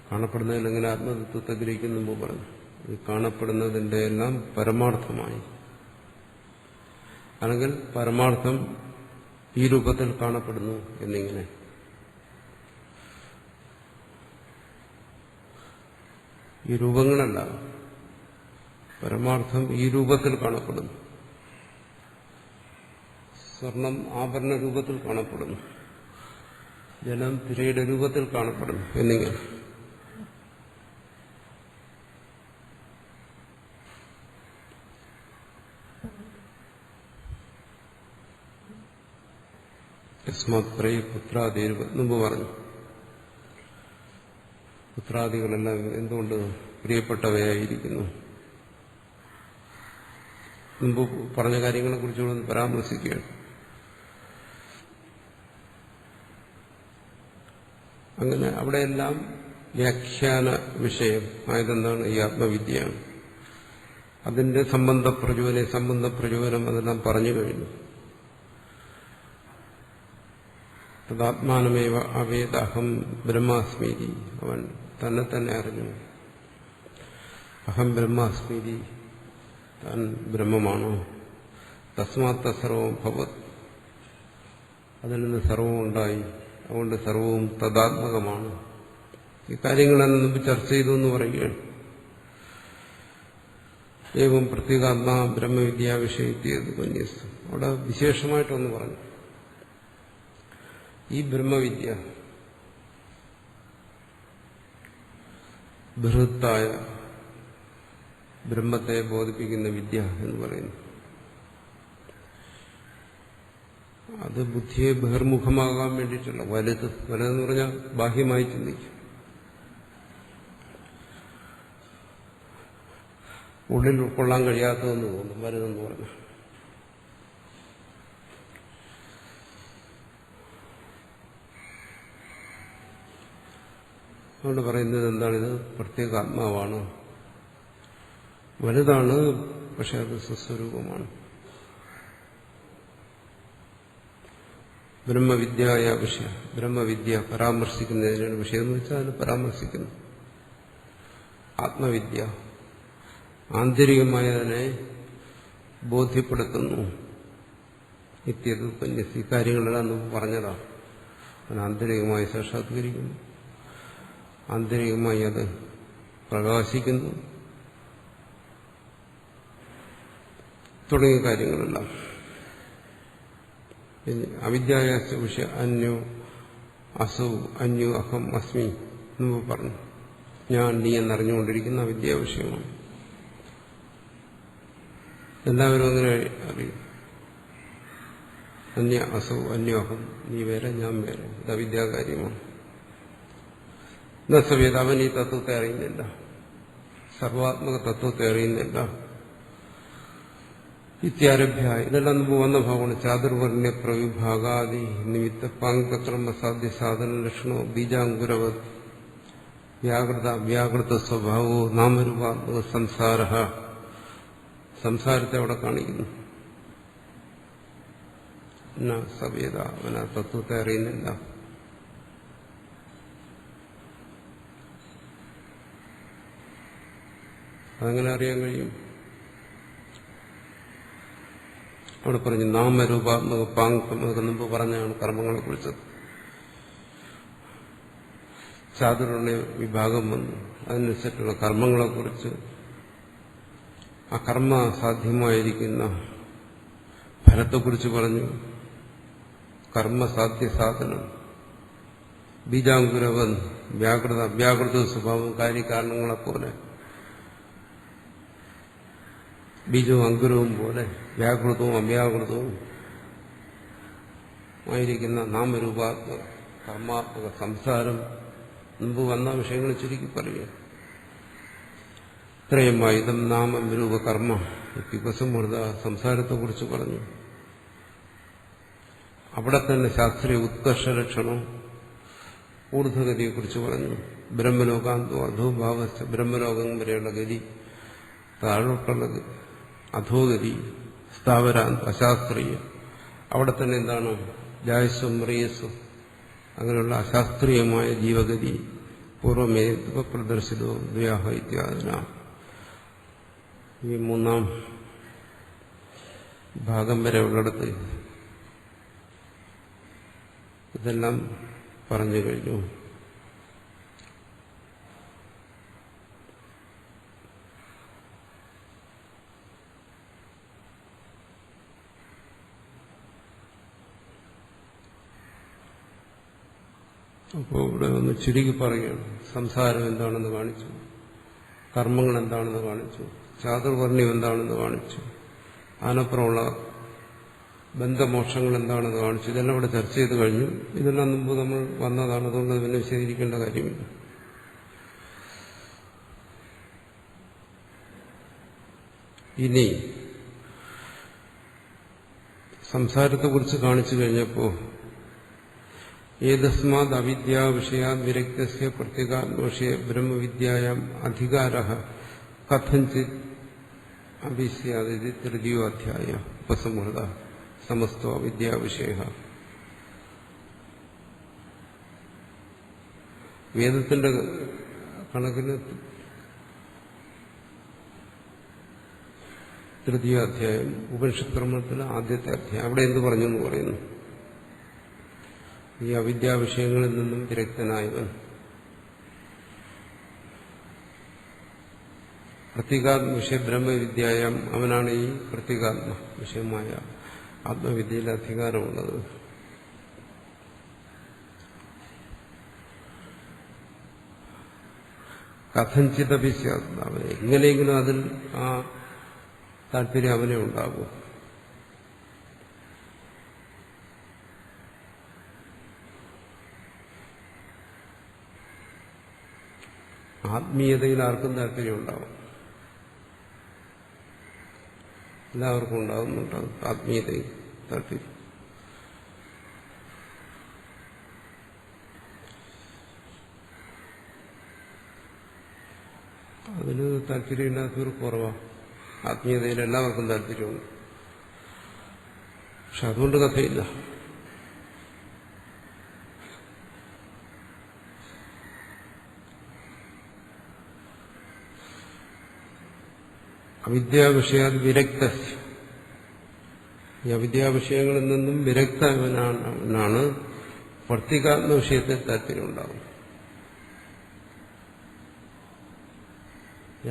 കാണപ്പെടുന്നതിലെങ്ങനെ ആത്മതത്വത്തെ ഗ്രഹിക്കുന്നു മുമ്പ് പറഞ്ഞു. ഈ കാണപ്പെടുന്നതിന്റെ എല്ലാം പരമാർത്ഥമായി, അല്ലെങ്കിൽ പരമാർത്ഥം ഈ രൂപത്തിൽ കാണപ്പെടുന്നു എന്നിങ്ങനെ. ഈ രൂപങ്ങളല്ല, പരമാർത്ഥം ഈ രൂപത്തിൽ കാണപ്പെടുന്നു. സ്വർണം ആഭരണ രൂപത്തിൽ കാണപ്പെടുന്നു, ജലം തിരയുടെ രൂപത്തിൽ കാണപ്പെടുന്നു എന്നിങ്ങനെ. യസ്മാത് പ്രേയ പുത്രാദി മുമ്പ് പറഞ്ഞു. പുത്രാദികളെല്ലാം എന്തുകൊണ്ട് പ്രിയപ്പെട്ടവയായിരിക്കുന്നു? മുമ്പ് പറഞ്ഞ കാര്യങ്ങളെ കുറിച്ചുകൂടെ പരാമർശിക്കുകയാണ്. അങ്ങനെ അവിടെയെല്ലാം വ്യാഖ്യാന വിഷയം ആയതെന്താണ്? ഈ ആത്മവിദ്യയാണ്. അതിന്റെ സംബന്ധപ്രചോദനം അതെല്ലാം പറഞ്ഞു കഴിഞ്ഞു. തദാത്മാനമേവ അവേദ അഹം ബ്രഹ്മാസ്മീതി. അവൻ തന്നെ അറിഞ്ഞു. അഹം ബ്രഹ്മാസ്മീതി, താൻ ബ്രഹ്മമാണോ. തസ്മാത്ത സർവം ഭവത്, അതിൽ നിന്ന് സർവവും ഉണ്ടായി. അതുകൊണ്ട് സർവവും തദാത്മകമാണ്. ഈ കാര്യങ്ങളെല്ലാം മുമ്പ് ചർച്ച ചെയ്തു എന്ന് പറയുകയാണ്. ഏവം പ്രത്യേകാത്മാ ബ്രഹ്മവിദ്യാ വിഷയത്തിയത് ഉപന്യസ്തം. അവിടെ വിശേഷമായിട്ടൊന്ന് പറഞ്ഞു. ഈ ബ്രഹ്മവിദ്യ ബൃഹത്തായ ബ്രഹ്മത്തെ ബോധിപ്പിക്കുന്ന വിദ്യ എന്ന് പറയുന്നു. അത് ബുദ്ധിയെ ബഹിർമുഖമാകാൻ വേണ്ടിയിട്ടുള്ള വലുതെന്ന് പറഞ്ഞാൽ ബാഹ്യമായി ചിന്തിക്കും. ഉള്ളിൽ ഉൾക്കൊള്ളാൻ കഴിയാത്തതെന്ന് തോന്നും വലുതെന്ന് പറഞ്ഞു. അതുകൊണ്ട് പറയുന്നത് എന്താണിത്? പ്രത്യേക ആത്മാവാണ്, വലുതാണ്, പക്ഷെ അത് സ്വസ്വരൂപമാണ്. ബ്രഹ്മവിദ്യയായ വിഷയം, ബ്രഹ്മവിദ്യ പരാമർശിക്കുന്നതിനാണ് വിഷയം എന്ന് വെച്ചാൽ അതിന് പരാമർശിക്കുന്നു. ആത്മവിദ്യ ആന്തരികമായി അതിനെ ബോധ്യപ്പെടുത്തുന്നു. നിത്യതുപന്യസി കാര്യങ്ങളെല്ലാം നമുക്ക് പറഞ്ഞതാണ്. അതിന് ആന്തരികമായി സാക്ഷാത്കരിക്കുന്നു, ആന്തരികമായി അത് പ്രകാശിക്കുന്നു തുടങ്ങിയ കാര്യങ്ങളെല്ലാം. അവിദ്യായാസ വിഷയ അന്യോ അസൗ അന്യോ അഹം അസ്മി എന്ന് പറഞ്ഞു. ഞാൻ നീ എന്നറിഞ്ഞുകൊണ്ടിരിക്കുന്ന അവിദ്യാ വിഷയമാണ്. എല്ലാവരും അങ്ങനെ അറിയും. അന്യ അസൗ അന്യോ അഹം, നീ വേറെ ഞാൻ വേറെ, ഇത് അവിദ്യാകാര്യമാണ്. നസവേദ, അവൻ ഈ തത്വത്തെ അറിയുന്നില്ല, സർവാത്മക തത്വത്തെ അറിയുന്നില്ല. ഇത്യാരഭ്യ, ഇതെല്ലാം മുമ്പ് വന്ന ഭാഗമാണ്. ചാതുർവർണ്ണ്യ പ്രവിഭാഗാദി നിമിത്ത പാങ്കക്രമ സാധ്യ സാധന ലക്ഷണോ ബീജാങ്കുരവത് വ്യാകൃത സ്വഭാവോ നാമരൂപാത്മക സംസാര. സംസാരത്തെ അവിടെ കാണിക്കുന്നു. സവേദ, അവൻ ആ തത്വത്തെ അറിയുന്നില്ല. അതെങ്ങനെ അറിയാൻ കഴിയും? അവിടെ പറഞ്ഞു നാമരൂപാത്മക പാങ്കം. അതൊക്കെ മുമ്പ് പറഞ്ഞാണ് കർമ്മങ്ങളെ കുറിച്ചത്. ചാതുർവർണ്ണ്യ വിഭാഗം വന്നു, അതിനനുസരിച്ചുള്ള കർമ്മങ്ങളെക്കുറിച്ച്, ആ കർമ്മ സാധ്യമായിരിക്കുന്ന ഫലത്തെക്കുറിച്ച് പറഞ്ഞു. കർമ്മസാധ്യ സാധനം, ബീജാങ്കുരവൻ അവ്യാകൃത സ്വഭാവം, കാര്യകാരണങ്ങളെപ്പോലെ, ബീജവും അങ്കുരവും പോലെ വ്യാകൃതവും അവ്യാകൃതവും ആയിരിക്കുന്ന നാമരൂപാത്മക കർമാത്മക സംസാരം. മുമ്പ് വന്ന വിഷയങ്ങൾ ചുരുക്കി പറയുക. ഇത്രയുമായി ഇതം നാമം രൂപകർമ്മ വിപസമൃത സംസാരത്തെക്കുറിച്ച് പറഞ്ഞു. അവിടെ തന്നെ ശാസ്ത്രീയ ഉത്കർഷ ലക്ഷണം ഊർധ്വഗതിയെക്കുറിച്ച് പറഞ്ഞു. ബ്രഹ്മലോകാന്തോ അധോഭാവസ്ഥ, ബ്രഹ്മലോകം വരെയുള്ള ഗതി, താഴോട്ടുള്ള അധോഗതി, സ്ഥാവരാന്ത അശാസ്ത്രീയ. അവിടെ തന്നെ എന്താണ് ജായസ്വം മറിയസ്വം, അങ്ങനെയുള്ള അശാസ്ത്രീയമായ ജീവഗതി. പൂർവമേ പ്രദർശിതോ ദ്വയാഹ ഇത്യാദിന. ഈ മൂന്നാം ഭാഗം വരെ ഉള്ളിടത്ത് ഇതെല്ലാം പറഞ്ഞു കഴിഞ്ഞു. അപ്പോൾ ഇവിടെ ഒന്ന് ചുരുക്കി പറയുകയാണ്. സംസാരം എന്താണെന്ന് കാണിച്ചു, കർമ്മങ്ങൾ എന്താണെന്ന് കാണിച്ചു, ചാതുർവർണ്ണ്യം എന്താണെന്ന് കാണിച്ചു, അതിനപ്പുറമുള്ള ബന്ധമോക്ഷങ്ങൾ എന്താണെന്ന് കാണിച്ചു. ഇതെല്ലാം ഇവിടെ ചർച്ച ചെയ്ത് കഴിഞ്ഞു. ഇതെല്ലാം മുമ്പ് നമ്മൾ വന്നതാണ്, അതുകൊണ്ട് പിന്നെ വിശദീകരിക്കേണ്ട കാര്യമില്ല. ഇനി സംസാരത്തെക്കുറിച്ച് കാണിച്ചു കഴിഞ്ഞപ്പോൾ ഏതസ്മാത് അവിദ്യാ വിഷയാത് വിരക്തസ്യ പ്രത്യേകാത്മവിഷയ ബ്രഹ്മവിദ്യായാം അധികാരഃ കഥഞ്ചിത് അഭിസ്യാദിതി തൃതീയോ അധ്യായ ഉപസംഹൃത സമസ്തോ അവിദ്യാവിഷയ. വേദത്തിന്റെ കണക്കിന് തൃതീയ അധ്യായം, ഉപനിഷത്ത് ബ്രഹ്മത്തിലെ ആദ്യത്തെ അധ്യായം. അവിടെ എന്ത് പറഞ്ഞു എന്ന് പറയുന്നു? ഈ അവിദ്യാ വിഷയങ്ങളിൽ നിന്നും വിരക്തനായവൻ, പ്രത്യേകാത്മ വിഷയ ബ്രഹ്മവിദ്യായം, അവനാണ് ഈ പ്രത്യേകാത്മ വിഷയമായ ആത്മവിദ്യയിൽ അധികാരമുള്ളത്. കഥഞ്ചിതപി അവനെ എങ്ങനെയെങ്കിലും അതിൽ ആ താല്പര്യം അവനെ ഉണ്ടാകും. ആത്മീയതയിൽ ആർക്കും താല്പര്യം ഉണ്ടാവും, എല്ലാവർക്കും ഉണ്ടാകുന്നുണ്ട് ആത്മീയതയിൽ താല്പര്യം. അതിന് താല്പര്യമില്ലാത്തവർ കുറവാണ്. ആത്മീയതയിൽ എല്ലാവർക്കും താല്പര്യമുണ്ട്, പക്ഷെ അതുകൊണ്ട് കഥയില്ല. അവിദ്യാവിഷയാത് വിരക്ത, ഈ അവിദ്യാവിഷയങ്ങളിൽ നിന്നും വിരക്തനാണ് പ്രത്യേകാത്മ വിഷയത്തിൽ താല്പര്യമുണ്ടാകും.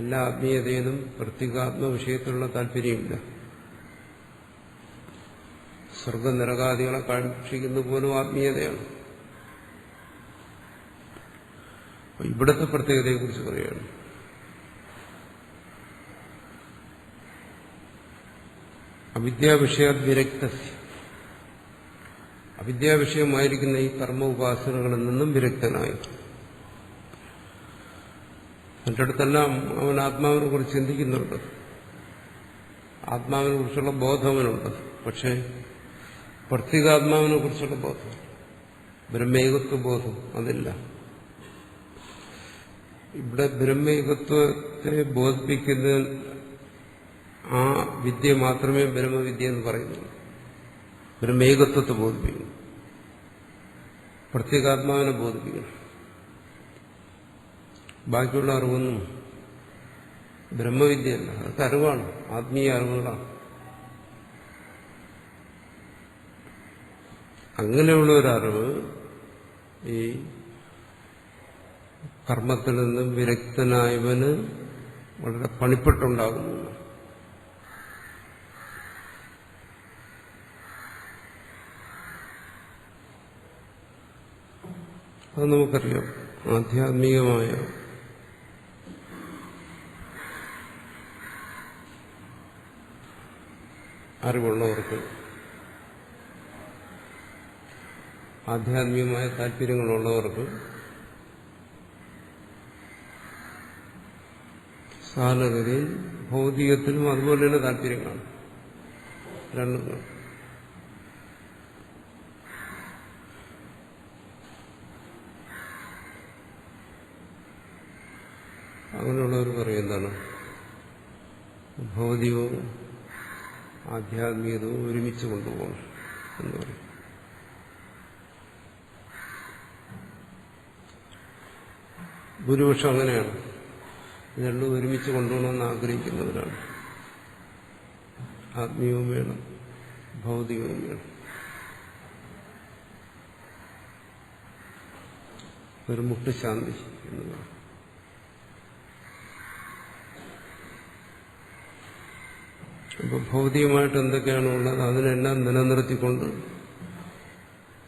എല്ലാ ആത്മീയതയിലും പ്രത്യേകാത്മ വിഷയത്തിലുള്ള താല്പര്യമില്ല. സ്വർഗനരകാദികളെ കാക്ഷിക്കുന്ന പോലും ആത്മീയതയാണ്. ഇവിടുത്തെ പ്രത്യേകതയെക്കുറിച്ച് പറയുകയാണ്. അവിദ്യാവിഷയാത് വിരക്ത, അവിദ്യാവിഷയമായിരിക്കുന്ന ഈ കർമ്മ ഉപാസനകളിൽ നിന്നും വിരക്തനായി. മറ്റിടത്തെല്ലാം അവൻ ആത്മാവിനെ കുറിച്ച് ചിന്തിക്കുന്നുണ്ട്, ആത്മാവിനെ കുറിച്ചുള്ള ബോധം അവനുണ്ട്. പക്ഷേ പ്രത്യേകാത്മാവിനെ കുറിച്ചുള്ള ബോധം, ബ്രഹ്മേകത്വ ബോധം അതില്ല. ഇവിടെ ബ്രഹ്മേകത്വത്തെ ബോധിപ്പിക്കുന്ന ആ വിദ്യ മാത്രമേ ബ്രഹ്മവിദ്യ എന്ന് പറയുന്നുള്ളൂ. ബ്രഹ്മേകത്വത്തെ ബോധിപ്പിക്കുന്നു, പ്രത്യേകാത്മാവിനെ ബോധിപ്പിക്കുന്നു. ബാക്കിയുള്ള അറിവൊന്നും ബ്രഹ്മവിദ്യയല്ല, അതൊക്കെ അറിവാണ്, ആത്മീയ അറിവുകളാണ്. അങ്ങനെയുള്ള ഒരറിവ് ഈ കർമ്മത്തിൽ നിന്നും വിരക്തനായവന് വളരെ പണിപ്പെട്ടുണ്ടാകുന്നു. അത് നമുക്കറിയാം. ആധ്യാത്മികമായ അറിവുള്ളവർക്ക്, ആധ്യാത്മികമായ താല്പര്യങ്ങളുള്ളവർക്ക് സാധാരണഗതിയിൽ ഭൗതികത്തിലും അതുപോലെ തന്നെ താല്പര്യങ്ങളാണ്, രണ്ടും. അങ്ങനെയുള്ളവർ പറയും എന്താണ്, ഭൗതികവും ആധ്യാത്മികതവും ഒരുമിച്ച് കൊണ്ടുപോകണം എന്ന് പറയും. ഭൂരിപക്ഷം അങ്ങനെയാണ്, ഇതെല്ലാം ഒരുമിച്ച് കൊണ്ടുപോകണമെന്ന് ആഗ്രഹിക്കുന്നവരാണ്. ആത്മീയവും വേണം, ഭൗതികവും വേണം. ഒരു മുക്തശാന്തി എന്ന് പറയും. അപ്പോൾ ഭൗതികമായിട്ട് എന്തൊക്കെയാണോ ഉള്ളത് അതിനെല്ലാം നിലനിർത്തിക്കൊണ്ട്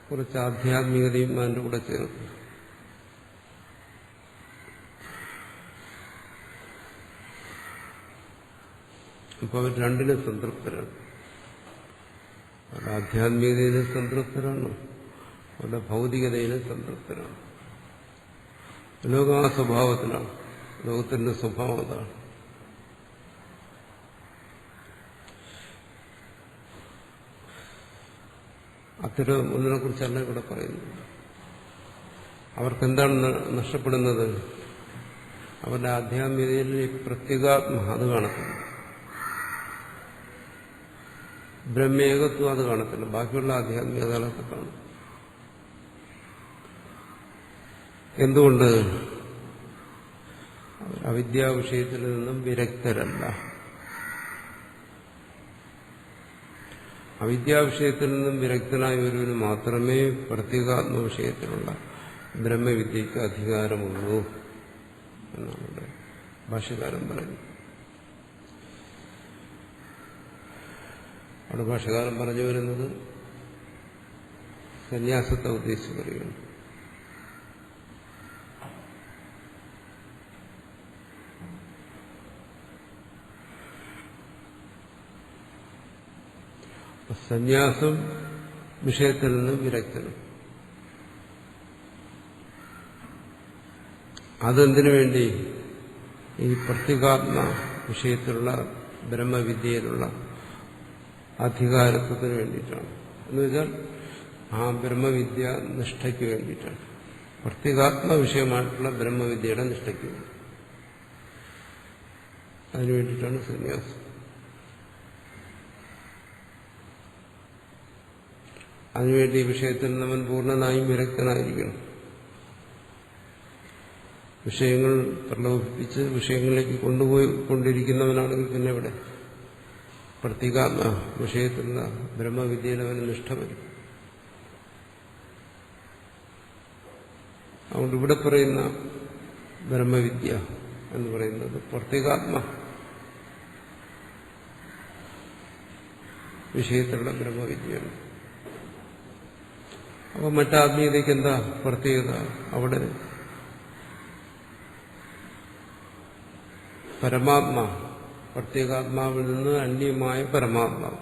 കുറച്ച് ആധ്യാത്മികതയും അതിൻ്റെ കൂടെ ചേർക്കും. അപ്പോൾ അവർ രണ്ടിനും സംതൃപ്തരാണ്. അവരുടെ ആധ്യാത്മികതയിലും സംതൃപ്തരാണ്, അവരുടെ ഭൗതികതയിലും സംതൃപ്തരാണ്. ലോകം ആ സ്വഭാവത്തിലാണ്, ലോകത്തിന്റെ സ്വഭാവം അതാണ്. അത്തരം ഒന്നിനെ കുറിച്ചല്ല ഇവിടെ പറയുന്നത്. അവർക്കെന്താണ് നഷ്ടപ്പെടുന്നത്? അവരുടെ ആധ്യാത്മികതയിൽ പ്രത്യേകാത്മ അത് കാണത്തില്ല, ബ്രഹ്മേകത്വം അത് കാണത്തില്ല, ബാക്കിയുള്ള ആധ്യാത്മികതകളൊക്കെ കാണും. എന്തുകൊണ്ട്? അവിദ്യാ വിഷയത്തിൽ നിന്നും വിരക്തരല്ല. അവിദ്യാ വിഷയത്തിൽ നിന്നും വിരക്തനായ ഒരുവന് മാത്രമേ പ്രത്യേകാത്മ വിഷയത്തിലുള്ള ബ്രഹ്മവിദ്യയ്ക്ക് അധികാരമുള്ളൂ എന്നാണ് ഇവിടെ ഭാഷ്യകാരൻ പറയുന്നത്. അവിടെ ഭാഷ്യകാരൻ പറഞ്ഞു വരുന്നത് സന്യാസത്തെ ഉദ്ദേശിച്ച് പറയുകയാണ്. സന്യാസം വിഷയത്തിൽ നിന്ന് വിരക്തനും. അതെന്തിനു വേണ്ടി? ഈ പ്രത്യേകാത്മ വിഷയത്തിലുള്ള ബ്രഹ്മവിദ്യയിലുള്ള അധികാരത്വത്തിന് വേണ്ടിയിട്ടാണ്. എന്നുവെച്ചാൽ ആ ബ്രഹ്മവിദ്യ നിഷ്ഠയ്ക്ക് വേണ്ടിയിട്ടാണ്. പ്രത്യേകാത്മ വിഷയമായിട്ടുള്ള ബ്രഹ്മവിദ്യയുടെ നിഷ്ഠയ്ക്ക് വേണ്ടി. അതിനു വേണ്ടിയിട്ടാണ് സന്യാസം. അതിനുവേണ്ടി ഈ വിഷയത്തിൽ അവൻ പൂർണ്ണനായും വിരക്തനായിരിക്കണം. വിഷയങ്ങൾ പ്രലോഭിപ്പിച്ച് വിഷയങ്ങളിലേക്ക് കൊണ്ടുപോയി കൊണ്ടിരിക്കുന്നവനാണെങ്കിൽ പിന്നെ ഇവിടെ പ്രത്യേകാത്മ വിഷയത്തിലുള്ള ബ്രഹ്മവിദ്യയിൽ അവന് നിഷ്ഠ വരും. അതുകൊണ്ട് ഇവിടെ പറയുന്ന ബ്രഹ്മവിദ്യ എന്ന് പറയുന്നത് പ്രത്യേകാത്മ വിഷയത്തിലുള്ള ബ്രഹ്മവിദ്യയാണ്. അപ്പോൾ മറ്റാത്മീയതയ്ക്ക് എന്താ പ്രത്യേകത? അവിടെ പരമാത്മാ, പ്രത്യേകാത്മാവിൽ നിന്ന് അന്യമായ പരമാത്മാവ്,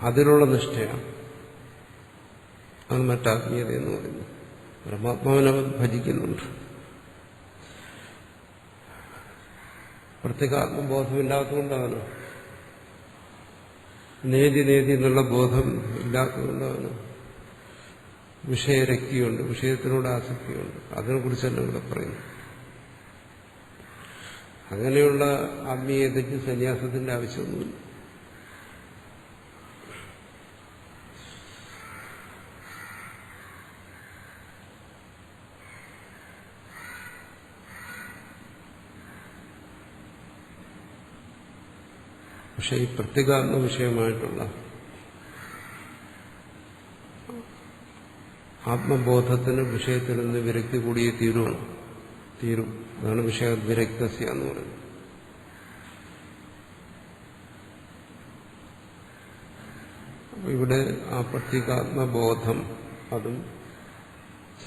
അതിലുള്ള നിഷ്ഠയാണ്. അത് മറ്റാത്മീയത എന്ന് പറയുന്നു. പരമാത്മാവിനെ ഭജിക്കുന്നുണ്ട്. പ്രത്യേകാത്മബോധമില്ലാത്തതുകൊണ്ടാണ്, നേതി എന്നുള്ള ബോധം ഇല്ലാത്തതുകൊണ്ടാണ് വിഷയരക്തിയുണ്ട്, വിഷയത്തിനോട് ആസക്തിയുണ്ട്. അതിനെക്കുറിച്ചല്ല ഇവിടെ പറയുന്നു. അങ്ങനെയുള്ള ആത്മീയതയ്ക്ക് സന്യാസത്തിന്റെ ആവശ്യമൊന്നുമില്ല. പക്ഷെ ഈ പ്രത്യേകാത്മ വിഷയമായിട്ടുള്ള ആത്മബോധത്തിന് വിഷയത്തിൽ നിന്ന് വിരക്തി കൂടിയേ തീരും. അതാണ് വിഷയ വിരക്തസ്യ എന്ന് പറയുന്നത്. അപ്പൊ ഇവിടെ ആ പ്രത്യേകാത്മബോധം, അതും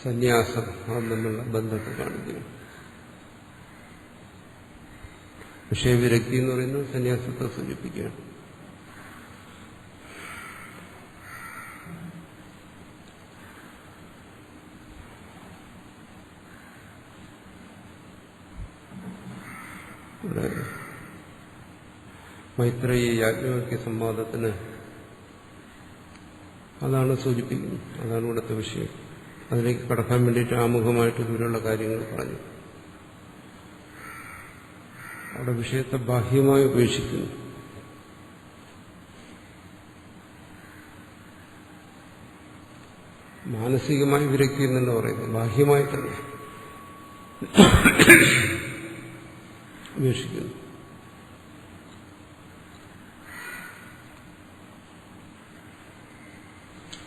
സന്യാസം, അതും തമ്മിലുള്ള ബന്ധത്തെ കാണിക്കുന്നു. വിഷയവിരക്തി എന്ന് പറയുന്നത് സന്യാസത്തെ സൂചിപ്പിക്കുകയാണ്. ഇവിടെ മൈത്രേയി യാജ്ഞവൽക്യ സംവാദത്തിന് അതാണ് സൂചിപ്പിക്കുന്നത്. അതാണ് ഇവിടുത്തെ വിഷയം. അതിലേക്ക് കടക്കാൻ വേണ്ടിയിട്ട് ആമുഖമായിട്ട് ദൂരെയുള്ള കാര്യങ്ങൾ പറഞ്ഞു. അവിടെ വിഷയത്തെ ബാഹ്യമായി ഉപേക്ഷിക്കുന്നു. മാനസികമായി വിരക്തി എന്നല്ല പറയുന്നത്, ബാഹ്യമായി തന്നെ ഉപേക്ഷിക്കുന്നു.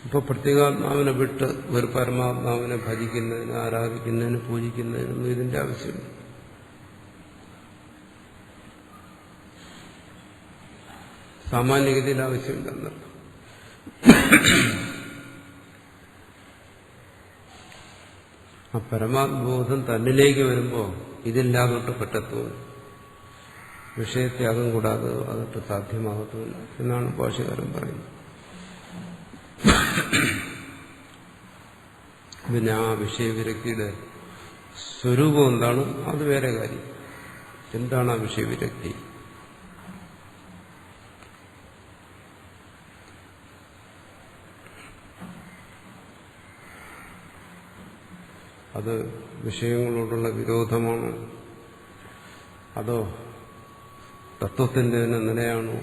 ഇപ്പൊ പ്രത്യേകാത്മാവിനെ വിട്ട് ഒരു പരമാത്മാവിനെ ഭജിക്കുന്നതിന്, ആരാധിക്കുന്നതിന്, പൂജിക്കുന്നതിനൊന്നും ഇതിന്റെ ആവശ്യമില്ല. സാമാന്യഗതിയിൽ ആവശ്യമില്ലെന്നല്ല. ആ പരമാത്മബോധം തന്നിലേക്ക് വരുമ്പോൾ ഇതില്ലാതൊട്ട് പറ്റത്തുമില്ല. വിഷയത്യാഗം കൂടാതെ അതൊട്ട് സാധ്യമാകത്തുമില്ല എന്നാണ് ഭാഷ്യകാരൻ പറയുന്നത്. പിന്നെ ആ വിഷയവിരക്തിയുടെ സ്വരൂപം എന്താണ്? അത് വേറെ കാര്യം. എന്താണ് ആ വിഷയവിരക്തി? അത് വിഷയങ്ങളോടുള്ള വിരോധമാണോ, അതോ തത്വത്തിന്റെ തന്നെ നിലയാണോ,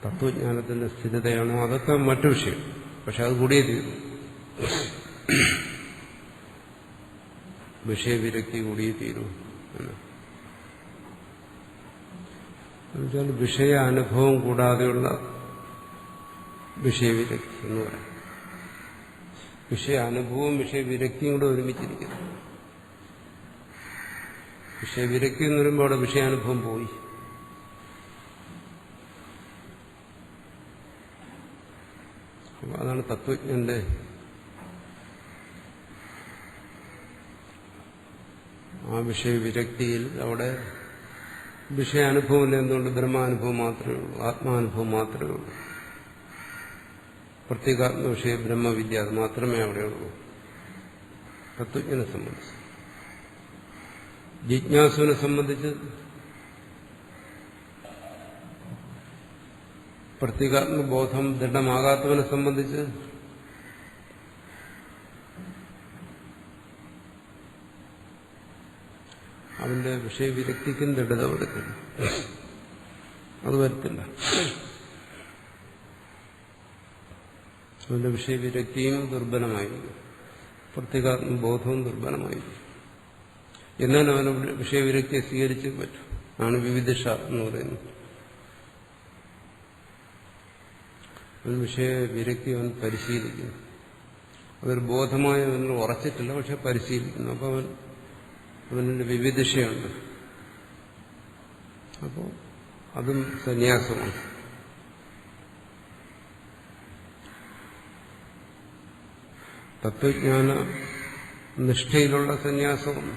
തത്വജ്ഞാനത്തിന്റെ സ്ഥിരതയാണോ? അതൊക്കെ മറ്റു വിഷയം. പക്ഷെ അത് കൂടിയേ തീരും. വിഷയവിരക്തി കൂടിയേ തീരൂ എന്ന്. എന്നുവെച്ചാൽ വിഷയ അനുഭവം കൂടാതെയുള്ള വിഷയവിരക്തി എന്ന് പറയാം. വിഷയാനുഭവവും വിഷയവിരക്തിയും കൂടെ ഒരുമിച്ചിരിക്കുന്നു. വിഷയവിരക്തി എന്ന് പറയുമ്പോൾ അവിടെ വിഷയാനുഭവം പോയി. അതാണ് തത്വജ്ഞന്റെ ആ വിഷയവിരക്തിയിൽ അവിടെ വിഷയാനുഭവമില്ല. എന്തുകൊണ്ട്? ബ്രഹ്മാനുഭവം മാത്രമേ ഉള്ളൂ, ആത്മാനുഭവം മാത്രമേ ഉള്ളൂ. പ്രത്യേകാത്മ വിഷയ ബ്രഹ്മവിദ്യ അത് മാത്രമേ അവിടെയുള്ളൂ തത്വജ്ഞനെ സംബന്ധിച്ച്. ജിജ്ഞാസുവിനെ സംബന്ധിച്ച് പ്രത്യേകാത്മബോധം ദൃഢമാകാത്തവനെ സംബന്ധിച്ച് അവന്റെ വിഷയവിരക്തിക്കും ദൃഢത വരത്തില്ല, അത് വരത്തില്ല. അവന്റെ വിഷയവിരക്തിയും ദുർബലമായിരിക്കും, പ്രത്യേകാത്മബോധവും ദുർബലമായിരിക്കും. എന്നാലും അവന് വിഷയവിരക്തിയെ സ്വീകരിച്ചേ പറ്റും. ആണ് വിവിധിഷ എന്ന് പറയുന്നത്. അവൻ വിഷയവിരക്തി അവൻ പരിശീലിക്കുന്നു. അതൊരു ബോധമായി അവന് ഉറച്ചിട്ടില്ല, പക്ഷെ പരിശീലിക്കുന്നു. അപ്പോൾ അവൻ്റെ വിവിധിഷയുണ്ട്. അപ്പോൾ അതും സന്യാസമാണ്. തത്വജ്ഞാന നിഷ്ഠയിലുള്ള സന്യാസവും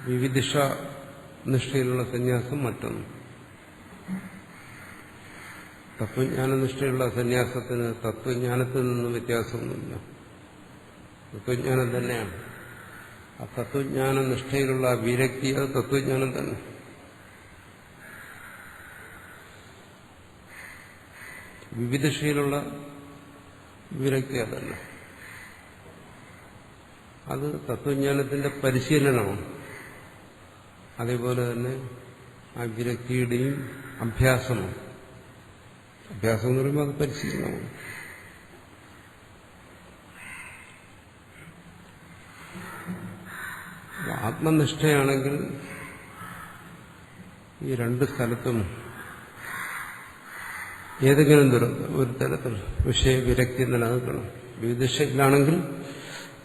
വിവിധിഷ നിഷ്ഠയിലുള്ള സന്യാസം മറ്റൊന്ന്. തത്വജ്ഞാന നിഷ്ഠയുള്ള സന്യാസത്തിന് തത്വജ്ഞാനത്തിൽ നിന്നും വ്യത്യാസമൊന്നുമില്ല, തത്വജ്ഞാനം തന്നെയാണ്. ആ തത്വജ്ഞാന നിഷ്ഠയിലുള്ള വിരക്തി അത് തത്വജ്ഞാനം തന്നെ. വിവിധിഷയിലുള്ള വിരക്തി അതല്ല, അത് തത്വജ്ഞാനത്തിന്റെ പരിശീലനമാണ്. അതേപോലെ തന്നെ ആ വിരക്തിയുടെയും അഭ്യാസമാണ്. അഭ്യാസം എന്ന് പറയുമ്പോൾ അത് പരിശീലനമാണ്. ആത്മനിഷ്ഠയാണെങ്കിൽ ഈ രണ്ട് സ്ഥലത്തും ഏതെങ്കിലും ഒരു തരത്തിൽ വിഷയവിരക്തി നിലനിൽക്കണം. വിവിധിഷയിലാണെങ്കിൽ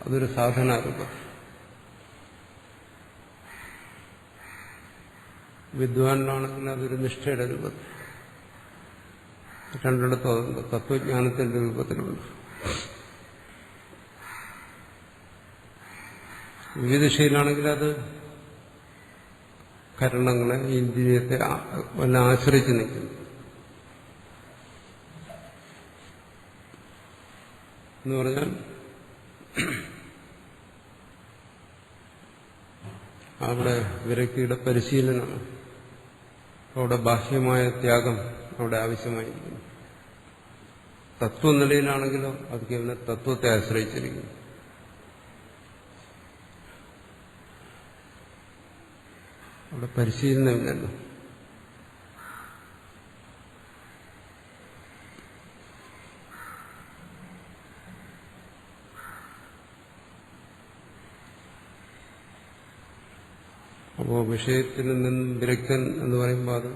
അതൊരു സാധനാരൂപം, വിദ്വാനിലാണെങ്കിൽ അതൊരു നിഷ്ഠയുടെ രൂപത്തിൽ, രണ്ടിടത്തും തത്വജ്ഞാനത്തിന്റെ രൂപത്തിലുണ്ട്. വിവിധിഷയിലാണെങ്കിൽ അത് കരണങ്ങളെ, ഇന്ദ്രിയത്തെ വല്ല ആശ്രയിച്ച് നിൽക്കുന്നു. എന്ന് പറഞ്ഞാൽ അവിടെ വിരക്തിയുടെ പരിശീലനമാണ്. അവിടെ ബാഹ്യമായ ത്യാഗം അവിടെ ആവശ്യമായിരിക്കുന്നു. തത്വനിലയിലാണെങ്കിലോ അത് കേവലം തത്വത്തെ ആശ്രയിച്ചിരിക്കുന്നു. അവിടെ പരിശീലനമില്ലല്ലോ. അപ്പോൾ വിഷയത്തിൽ നിന്നും വിരക്തൻ എന്ന് പറയുമ്പോൾ അത്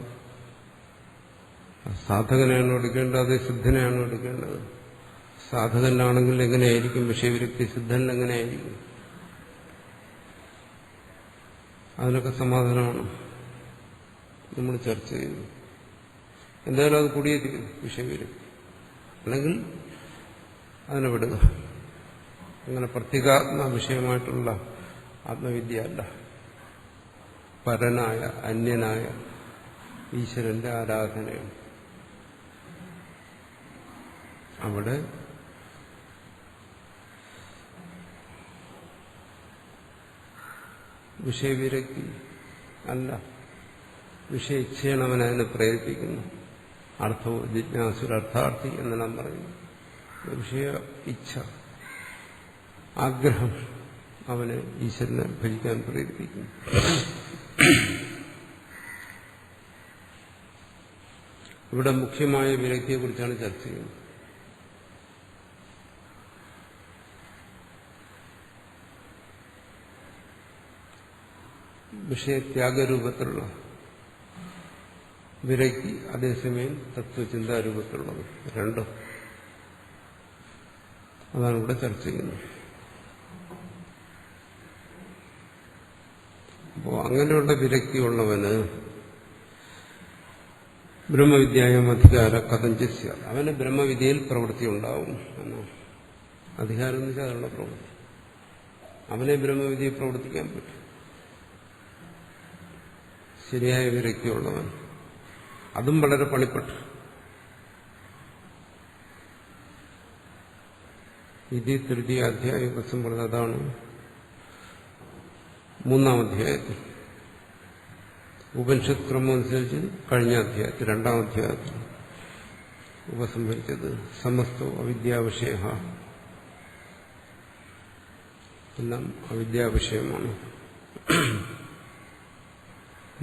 സാധകനാണ് എടുക്കേണ്ടത്, അത് സിദ്ധനെയാണ് എടുക്കേണ്ടത്. സാധകനാണെങ്കിൽ എങ്ങനെയായിരിക്കും വിഷയവിരക്തി, സിദ്ധനിൽ എങ്ങനെയായിരിക്കും? അതിനൊക്കെ സമാധാനമാണ് നമ്മൾ ചർച്ച ചെയ്യുന്നത്. എന്തായാലും അത് കൂടിയേ തീരും വിഷയവിരക്തി, അല്ലെങ്കിൽ അതിനെ വിടുക. അങ്ങനെ പ്രത്യേകാത്മ വിഷയമായിട്ടുള്ള ആത്മവിദ്യ അല്ല, പരനായ അന്യനായ ഈശ്വരന്റെ ആരാധനയാണ്. അവിടെ വിഷയവിരക്തി അല്ല, വിഷയിച്ഛയാണ് അവൻ അതിനെ പ്രേരിപ്പിക്കുന്നു. അർത്ഥവും ജിജ്ഞാസുരർത്ഥാർത്ഥി എന്നെല്ലാം പറയുന്നു. വിഷയ ഇച്ഛ, ആഗ്രഹം അവനെ ഈശ്വരനെ ഭജിക്കാൻ പ്രേരിപ്പിക്കുന്നു. ഇവിടെ മുഖ്യമായ വിരക്തിയെക്കുറിച്ചാണ് ചർച്ച ചെയ്യുന്നത്. വിഷയത്യാഗരൂപത്തിലുള്ള വിരക്തി, അതേസമയം തത്വചിന്താരൂപത്തിലുള്ളത് രണ്ടും. അതാണ് ഇവിടെ ചർച്ച ചെയ്യുന്നത്. അപ്പോൾ അങ്ങനെയുള്ള വിരക്തിയുള്ളവന് ബ്രഹ്മവിദ്യായം അധികാര കഥഞ്ചിസ്യ, അവന് ബ്രഹ്മവിദ്യയിൽ പ്രവൃത്തി ഉണ്ടാവും എന്നാണ്. അധികാരം എന്ന് വെച്ചാൽ അതിനുള്ള പ്രവൃത്തി. അവനെ ബ്രഹ്മവിദ്യയിൽ പ്രവർത്തിക്കാൻ പറ്റും. ശരിയായ വിരക്തിയുള്ളവൻ, അതും വളരെ പണിപ്പെട്ടു. ഇത് തൃതീയ അധ്യായ പ്രസം പറഞ്ഞത് അതാണ്. മൂന്നാം അധ്യായത്തിൽ ഉപനിഷത്ത് ക്രമം അനുസരിച്ച് കഴിഞ്ഞ അധ്യായത്തിൽ രണ്ടാം അധ്യായത്തിൽ ഉപസംഹരിച്ചത് സമസ്തോ അവിദ്യാവിഷയ, എല്ലാം അവിദ്യാവിഷയമാണ്.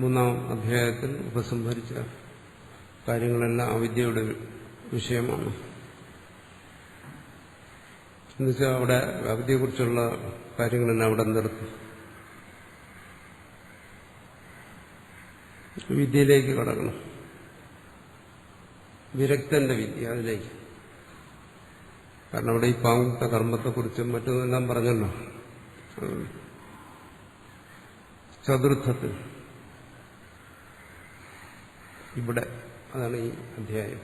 മൂന്നാം അധ്യായത്തിൽ ഉപസംഹരിച്ച കാര്യങ്ങളെല്ലാം അവിദ്യയുടെ വിഷയമാണ്. എന്നുവെച്ചാൽ അവിടെ അവിദ്യയെക്കുറിച്ചുള്ള കാര്യങ്ങളെല്ലാം അവിടെ നിർത്തി വിദ്യയിലേക്ക് കടക്കണം. വിരക്തന്റെ വിദ്യ അതിലേക്ക്. കാരണം അവിടെ ഈ പാങ്ക്ത കർമ്മത്തെക്കുറിച്ചും മറ്റൊന്നെല്ലാം പറഞ്ഞല്ലോ. ചതുർത്ഥത്തിൽ ഇവിടെ അതാണ് ഈ അധ്യായം.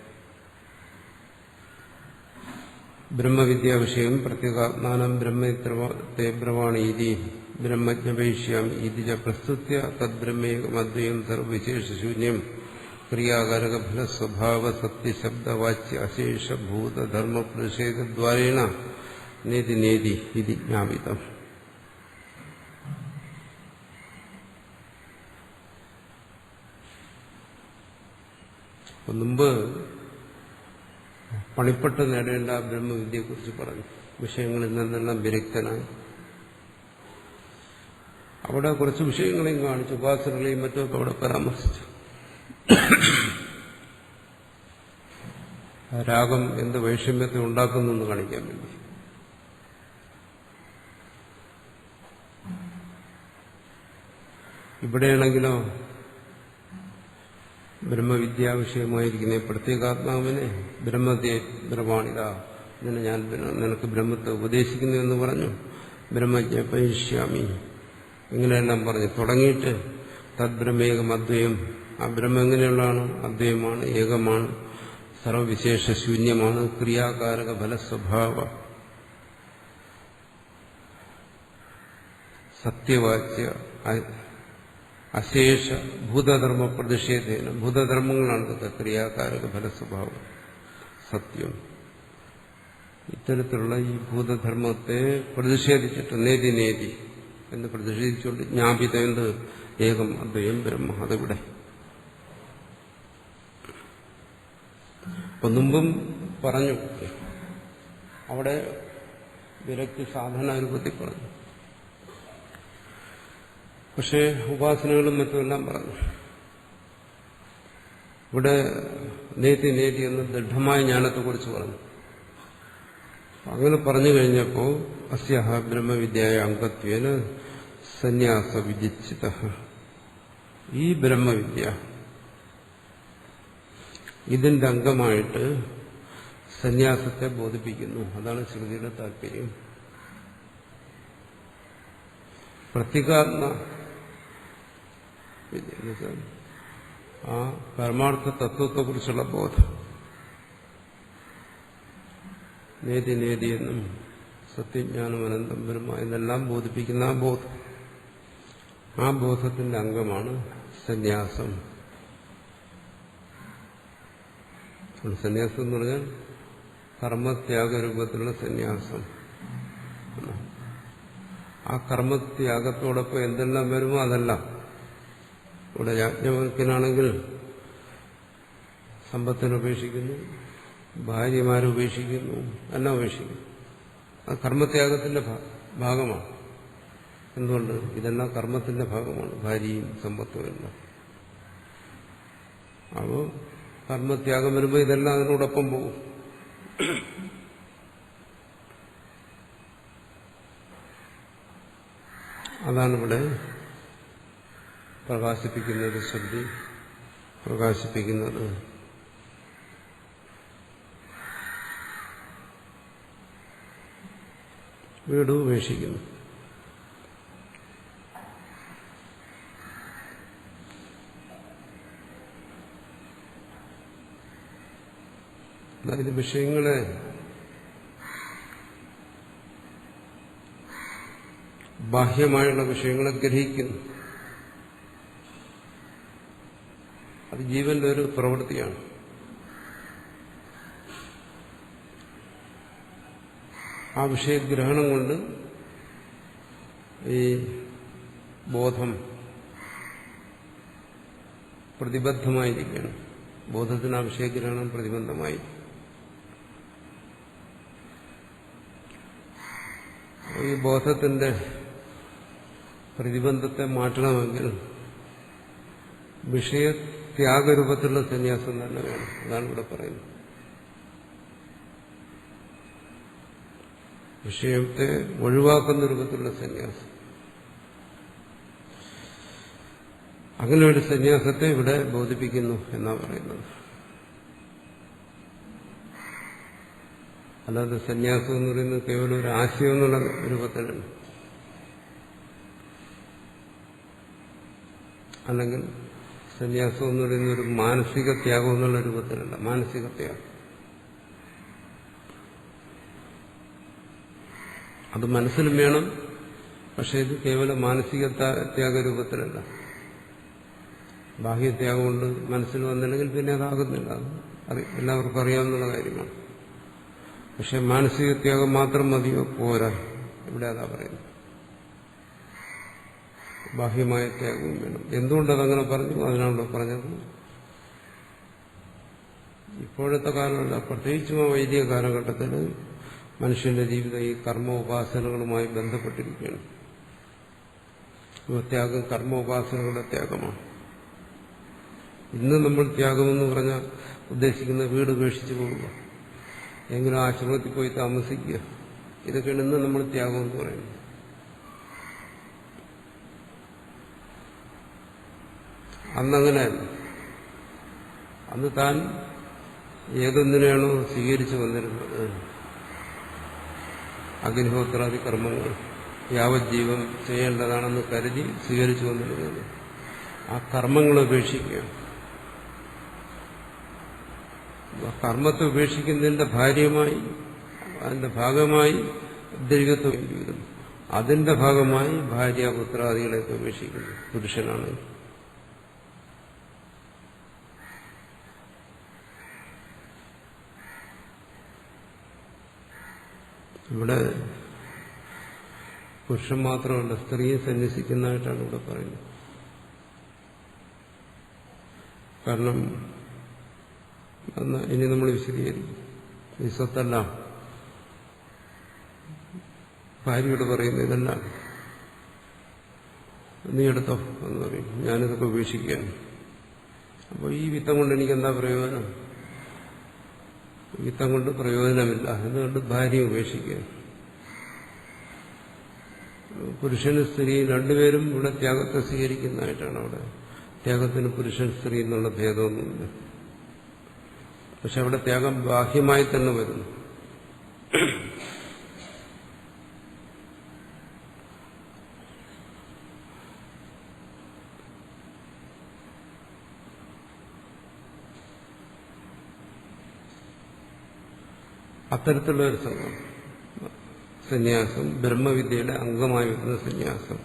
ബ്രഹ്മവിദ്യാ വിഷയം പ്രത്യേകാത്മാനം ബ്രഹ്മത്തെ ബ്രവാണീതി ബ്രഹ്മജ്ഞപേക്ഷ്യാമി ഇതി ച പ്രസ്തുത്യ തദ്ബ്രഹ്മേകമദ്വയം സർവവിശേഷശൂന്യം ക്രിയാകാരകഫലസ്വഭാവ സത്യശബ്ദവാച്യ അശേഷഭൂതധർമ്മ പ്രതിഷേധദ്വാരേണ നേതി നേതി ഇതി ജ്ഞാപിതം. മുമ്പ് പണിപ്പെട്ട് നേടേണ്ട ബ്രഹ്മവിദ്യയെക്കുറിച്ച് പറഞ്ഞു. വിഷയങ്ങളിൽ നിന്നെല്ലാം വിരക്തനായി അവിടെ കുറച്ച് വിഷയങ്ങളെയും കാണിച്ചു, ഉപാസനകളെയും മറ്റുമൊക്കെ അവിടെ പരാമർശിച്ചു. രാഗം എന്ത് വൈഷമ്യത്തെ ഉണ്ടാക്കുന്നു എന്ന് കാണിക്കാൻ വേണ്ടി. ഇവിടെയാണെങ്കിലോ ബ്രഹ്മവിദ്യാവിഷയമായിരിക്കുന്ന പ്രത്യേകാത്മാവിനെ ബ്രഹ്മത്തെ ബ്രഹ്മാണിത, ഇതിനെ ഞാൻ നിനക്ക് ബ്രഹ്മത്തെ ഉപദേശിക്കുന്നു എന്ന് പറഞ്ഞു. ബ്രഹ്മജ്ഞപയിഷ്യാമി ഇങ്ങനെയെല്ലാം പറഞ്ഞു തുടങ്ങിയിട്ട് തദ്ബ്രഹ്മേകം അദ്വയം, ആ ബ്രഹ്മം എങ്ങനെയുള്ളതാണ്? അദ്വയമാണ്, ഏകമാണ്, സർവവിശേഷ ശൂന്യമാണ്, ക്രിയാകാരക ഫലസ്വഭാവ സത്യവാച്യ അശേഷ ഭൂതധർമ്മ പ്രതിഷേധേന, ഭൂതധർമ്മങ്ങളാണ് ഇതൊക്കെ, ക്രിയാകാരക ഫലസ്വഭാവം സത്യം. ഇത്തരത്തിലുള്ള ഈ ഭൂതധർമ്മത്തെ പ്രതിഷേധിച്ചിട്ട് നേതി നേതി എന്ന് പ്രതിഷേധിച്ചുകൊണ്ട് ജ്ഞാപിത എന്ത് ഏകം അദ്വയം ബ്രഹ്മ. അതിവിടെ അപ്പൊ മുമ്പും പറഞ്ഞു, അവിടെ വിരക്തി സാധനാരൂപത്തിൽ പറഞ്ഞു. പക്ഷേ ഉപാസനകളും മറ്റുമെല്ലാം പറഞ്ഞു. ഇവിടെ നേതി നേതി എന്ന് ദൃഢമായ ജ്ഞാനത്തെക്കുറിച്ച് പറഞ്ഞു. അങ്ങനെ പറഞ്ഞു കഴിഞ്ഞപ്പോൾ അസ്യഹ ബ്രഹ്മവിദ്യായ അംഗത്വേന സന്യാസ വിജിച്ചിത, ഈ ബ്രഹ്മവിദ്യ ഇതിന്റെ അംഗമായിട്ട് സന്യാസത്തെ ബോധിപ്പിക്കുന്നു. അതാണ് ശ്രുതിയുടെ താല്പര്യം. പ്രത്യേകാത്മ വിദ്യ, ആ പരമാർത്ഥ തത്വത്തെക്കുറിച്ചുള്ള ബോധം, നേതി നേതി എന്നും സത്യജ്ഞാനം അനന്തം ബ്രഹ്മ എന്നെല്ലാം ബോധിപ്പിക്കുന്ന ആ ബോധം, ആ ബോധത്തിന്റെ അംഗമാണ് സന്യാസം. സന്യാസം എന്ന് പറഞ്ഞാൽ കർമ്മത്യാഗരൂപത്തിലുള്ള സന്യാസം. ആ കർമ്മത്യാഗത്തോടൊപ്പം എന്തെല്ലാം വരുമോ അതെല്ലാം. ഇവിടെ യാജ്ഞവൽക്കനാണെങ്കിൽ സമ്പത്തിനെ ഉപേക്ഷിക്കുന്നു, ഭാര്യമാരെ ഉപേക്ഷിക്കുന്നു, എല്ലാം ഉപേക്ഷിക്കുന്നു. അത് കർമ്മത്യാഗത്തിന്റെ ഭാഗമാണ്. എന്തുകൊണ്ട്? ഇതെല്ലാം കർമ്മത്തിന്റെ ഭാഗമാണ്, ഭാര്യയും സമ്പത്തും എല്ലാം. അപ്പോൾ കർമ്മത്യാഗം വരുമ്പോൾ ഇതെല്ലാം അതിനോടൊപ്പം പോകും. അതാണ് ഇവിടെ പ്രകാശിപ്പിക്കുന്നത് ശ്രുതി, പ്രകാശിപ്പിക്കുന്നത് വീട് ഉപേക്ഷിക്കുന്നു. അതായത് വിഷയങ്ങളെ ബാഹ്യമായുള്ള വിഷയങ്ങളെ ഗ്രഹിക്കുന്നു. അത് ജീവന്റെ ഒരു പ്രവൃത്തിയാണ്. ആ വിഷയഗ്രഹണം കൊണ്ട് ഈ ബോധം പ്രതിബദ്ധമായിരിക്കുകയാണ്. ബോധത്തിന് ആ വിഷയഗ്രഹണം പ്രതിബന്ധമായി. ഈ ബോധത്തിന്റെ പ്രതിബന്ധത്തെ മാറ്റണമെങ്കിൽ വിഷയത്യാഗരൂപത്തിലുള്ള സന്യാസം തന്നെ വേണം. അതാണ് ഇവിടെ പറയുന്നത്. വിഷയത്തെ ഒഴിവാക്കുന്ന രൂപത്തിലുള്ള സന്യാസം. അങ്ങനെ ഒരു സന്യാസത്തെ ഇവിടെ ബോധിപ്പിക്കുന്നു എന്നാണ് പറയുന്നത്. അല്ലാതെ സന്യാസം എന്ന് പറയുന്നത് കേവലം ഒരു ആശയം എന്നുള്ള രൂപത്തിലാണ്. അല്ലെങ്കിൽ സന്യാസം എന്ന് പറയുന്ന ഒരു മാനസിക ത്യാഗം എന്നുള്ള രൂപത്തിലല്ല. മാനസിക ത്യാഗം അത് മനസ്സിലും വേണം. പക്ഷെ ഇത് കേവലം മാനസിക ത്യാഗരൂപത്തിലല്ല. ബാഹ്യത്യാഗം കൊണ്ട് മനസ്സിൽ വന്നില്ലെങ്കിൽ പിന്നെ അതാകുന്നില്ല. അത് എല്ലാവർക്കും അറിയാവുന്ന കാര്യമാണ്. പക്ഷെ മാനസിക ത്യാഗം മാത്രം മതിയോ? പോരാ. ഇവിടെ അതാ പറയുന്നത്. ബാഹ്യമായ ത്യാഗവും വേണം. എന്തുകൊണ്ടതങ്ങനെ പറഞ്ഞു? അതിനാണല്ലോ പറഞ്ഞത്. ഇപ്പോഴത്തെ കാലമല്ല, പ്രത്യേകിച്ചും വൈദിക കാലഘട്ടത്തിൽ മനുഷ്യന്റെ ജീവിതം ഈ കർമ്മ ഉപാസനകളുമായി ബന്ധപ്പെട്ടിരിക്കുകയാണ്. ത്യാഗം കർമ്മ ഉപാസനകളുടെ ത്യാഗമാണ്. ഇന്ന് നമ്മൾ ത്യാഗമെന്ന് പറഞ്ഞാൽ ഉദ്ദേശിക്കുന്ന വീട് ഉപേക്ഷിച്ച് പോവുക, എങ്കിലും ആശ്രമത്തിൽ പോയി താമസിക്കുക, ഇതൊക്കെയാണ് ഇന്ന് നമ്മൾ ത്യാഗം എന്ന് പറയുന്നത്. അന്നങ്ങനെയല്ല. അന്ന് താൻ ഏതൊന്നിനെയാണോ സ്വീകരിച്ചു വന്നിരുന്നത്, അഗ്നിഹോത്രാദി കർമ്മങ്ങൾ യാവജ്ജീവം ചെയ്യേണ്ടതാണെന്ന് കരുതി സ്വീകരിച്ചു വന്നിരുന്നത്, ആ കർമ്മങ്ങളെ ഉപേക്ഷിക്കുക. കർമ്മത്തെ ഉപേക്ഷിക്കുന്നതിന്റെ അതിന്റെ ഭാഗമായി ദൈവത്വം വരുന്നു. അതിന്റെ ഭാഗമായി ഭാര്യ പുത്രാദികളെയൊക്കെ ഉപേക്ഷിക്കുന്നു പുരുഷനാണ്. ഇവിടെ പുരുഷൻ മാത്രമല്ല, സ്ത്രീയെ സന്യസിക്കുന്നതായിട്ടാണ് ഇവിടെ പറയുന്നത്. കാരണം ഇനി നമ്മൾ വിശദീകരിക്കും. ഈ സ്വത്തെല്ലാം ഭാര്യയോട് പറയുന്നത് ഇതെല്ലാം നീ എടുത്തോ എന്ന് പറയും. ഞാനിതൊക്കെ ഉപേക്ഷിക്കുകയാണ്. അപ്പോൾ ഈ വിത്തം കൊണ്ട് എനിക്കെന്താ പ്രയോജനം? വിത്തം കൊണ്ട് പ്രയോജനമില്ല. അതുകൊണ്ട് ഭാര്യ ഉപേക്ഷിക്കുക. പുരുഷനും സ്ത്രീയും രണ്ടുപേരും ഇവിടെ ത്യാഗത്തെ സ്വീകരിക്കുന്നതായിട്ടാണ്. അവിടെ ത്യാഗത്തിന് പുരുഷൻ സ്ത്രീ എന്നുള്ള ഭേദമൊന്നുമില്ല. പക്ഷെ അവിടെ ത്യാഗം ബാഹ്യമായി തന്നെ വരുന്നു. അത്തരത്തിലുള്ള ഒരു സന്യാസം ബ്രഹ്മവിദ്യയുടെ അംഗമായി വരുന്ന സന്യാസം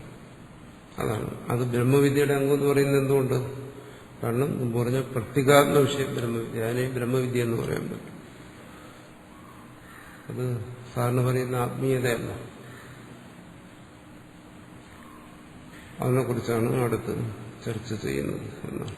അതാണ്. അത് ബ്രഹ്മവിദ്യയുടെ അംഗം എന്ന് പറയുന്നത് എന്തുകൊണ്ട്? കാരണം മുമ്പ് പറഞ്ഞ പ്രത്യേകാത്മ വിഷയം ബ്രഹ്മവിദ്യ, അതിനെ ബ്രഹ്മവിദ്യ എന്ന് പറയാൻ പറ്റും. അത് സാറിന് പറയുന്ന ആത്മീയതയല്ല. അതിനെക്കുറിച്ചാണ് അടുത്ത് ചർച്ച ചെയ്യുന്നത് എന്നാണ്.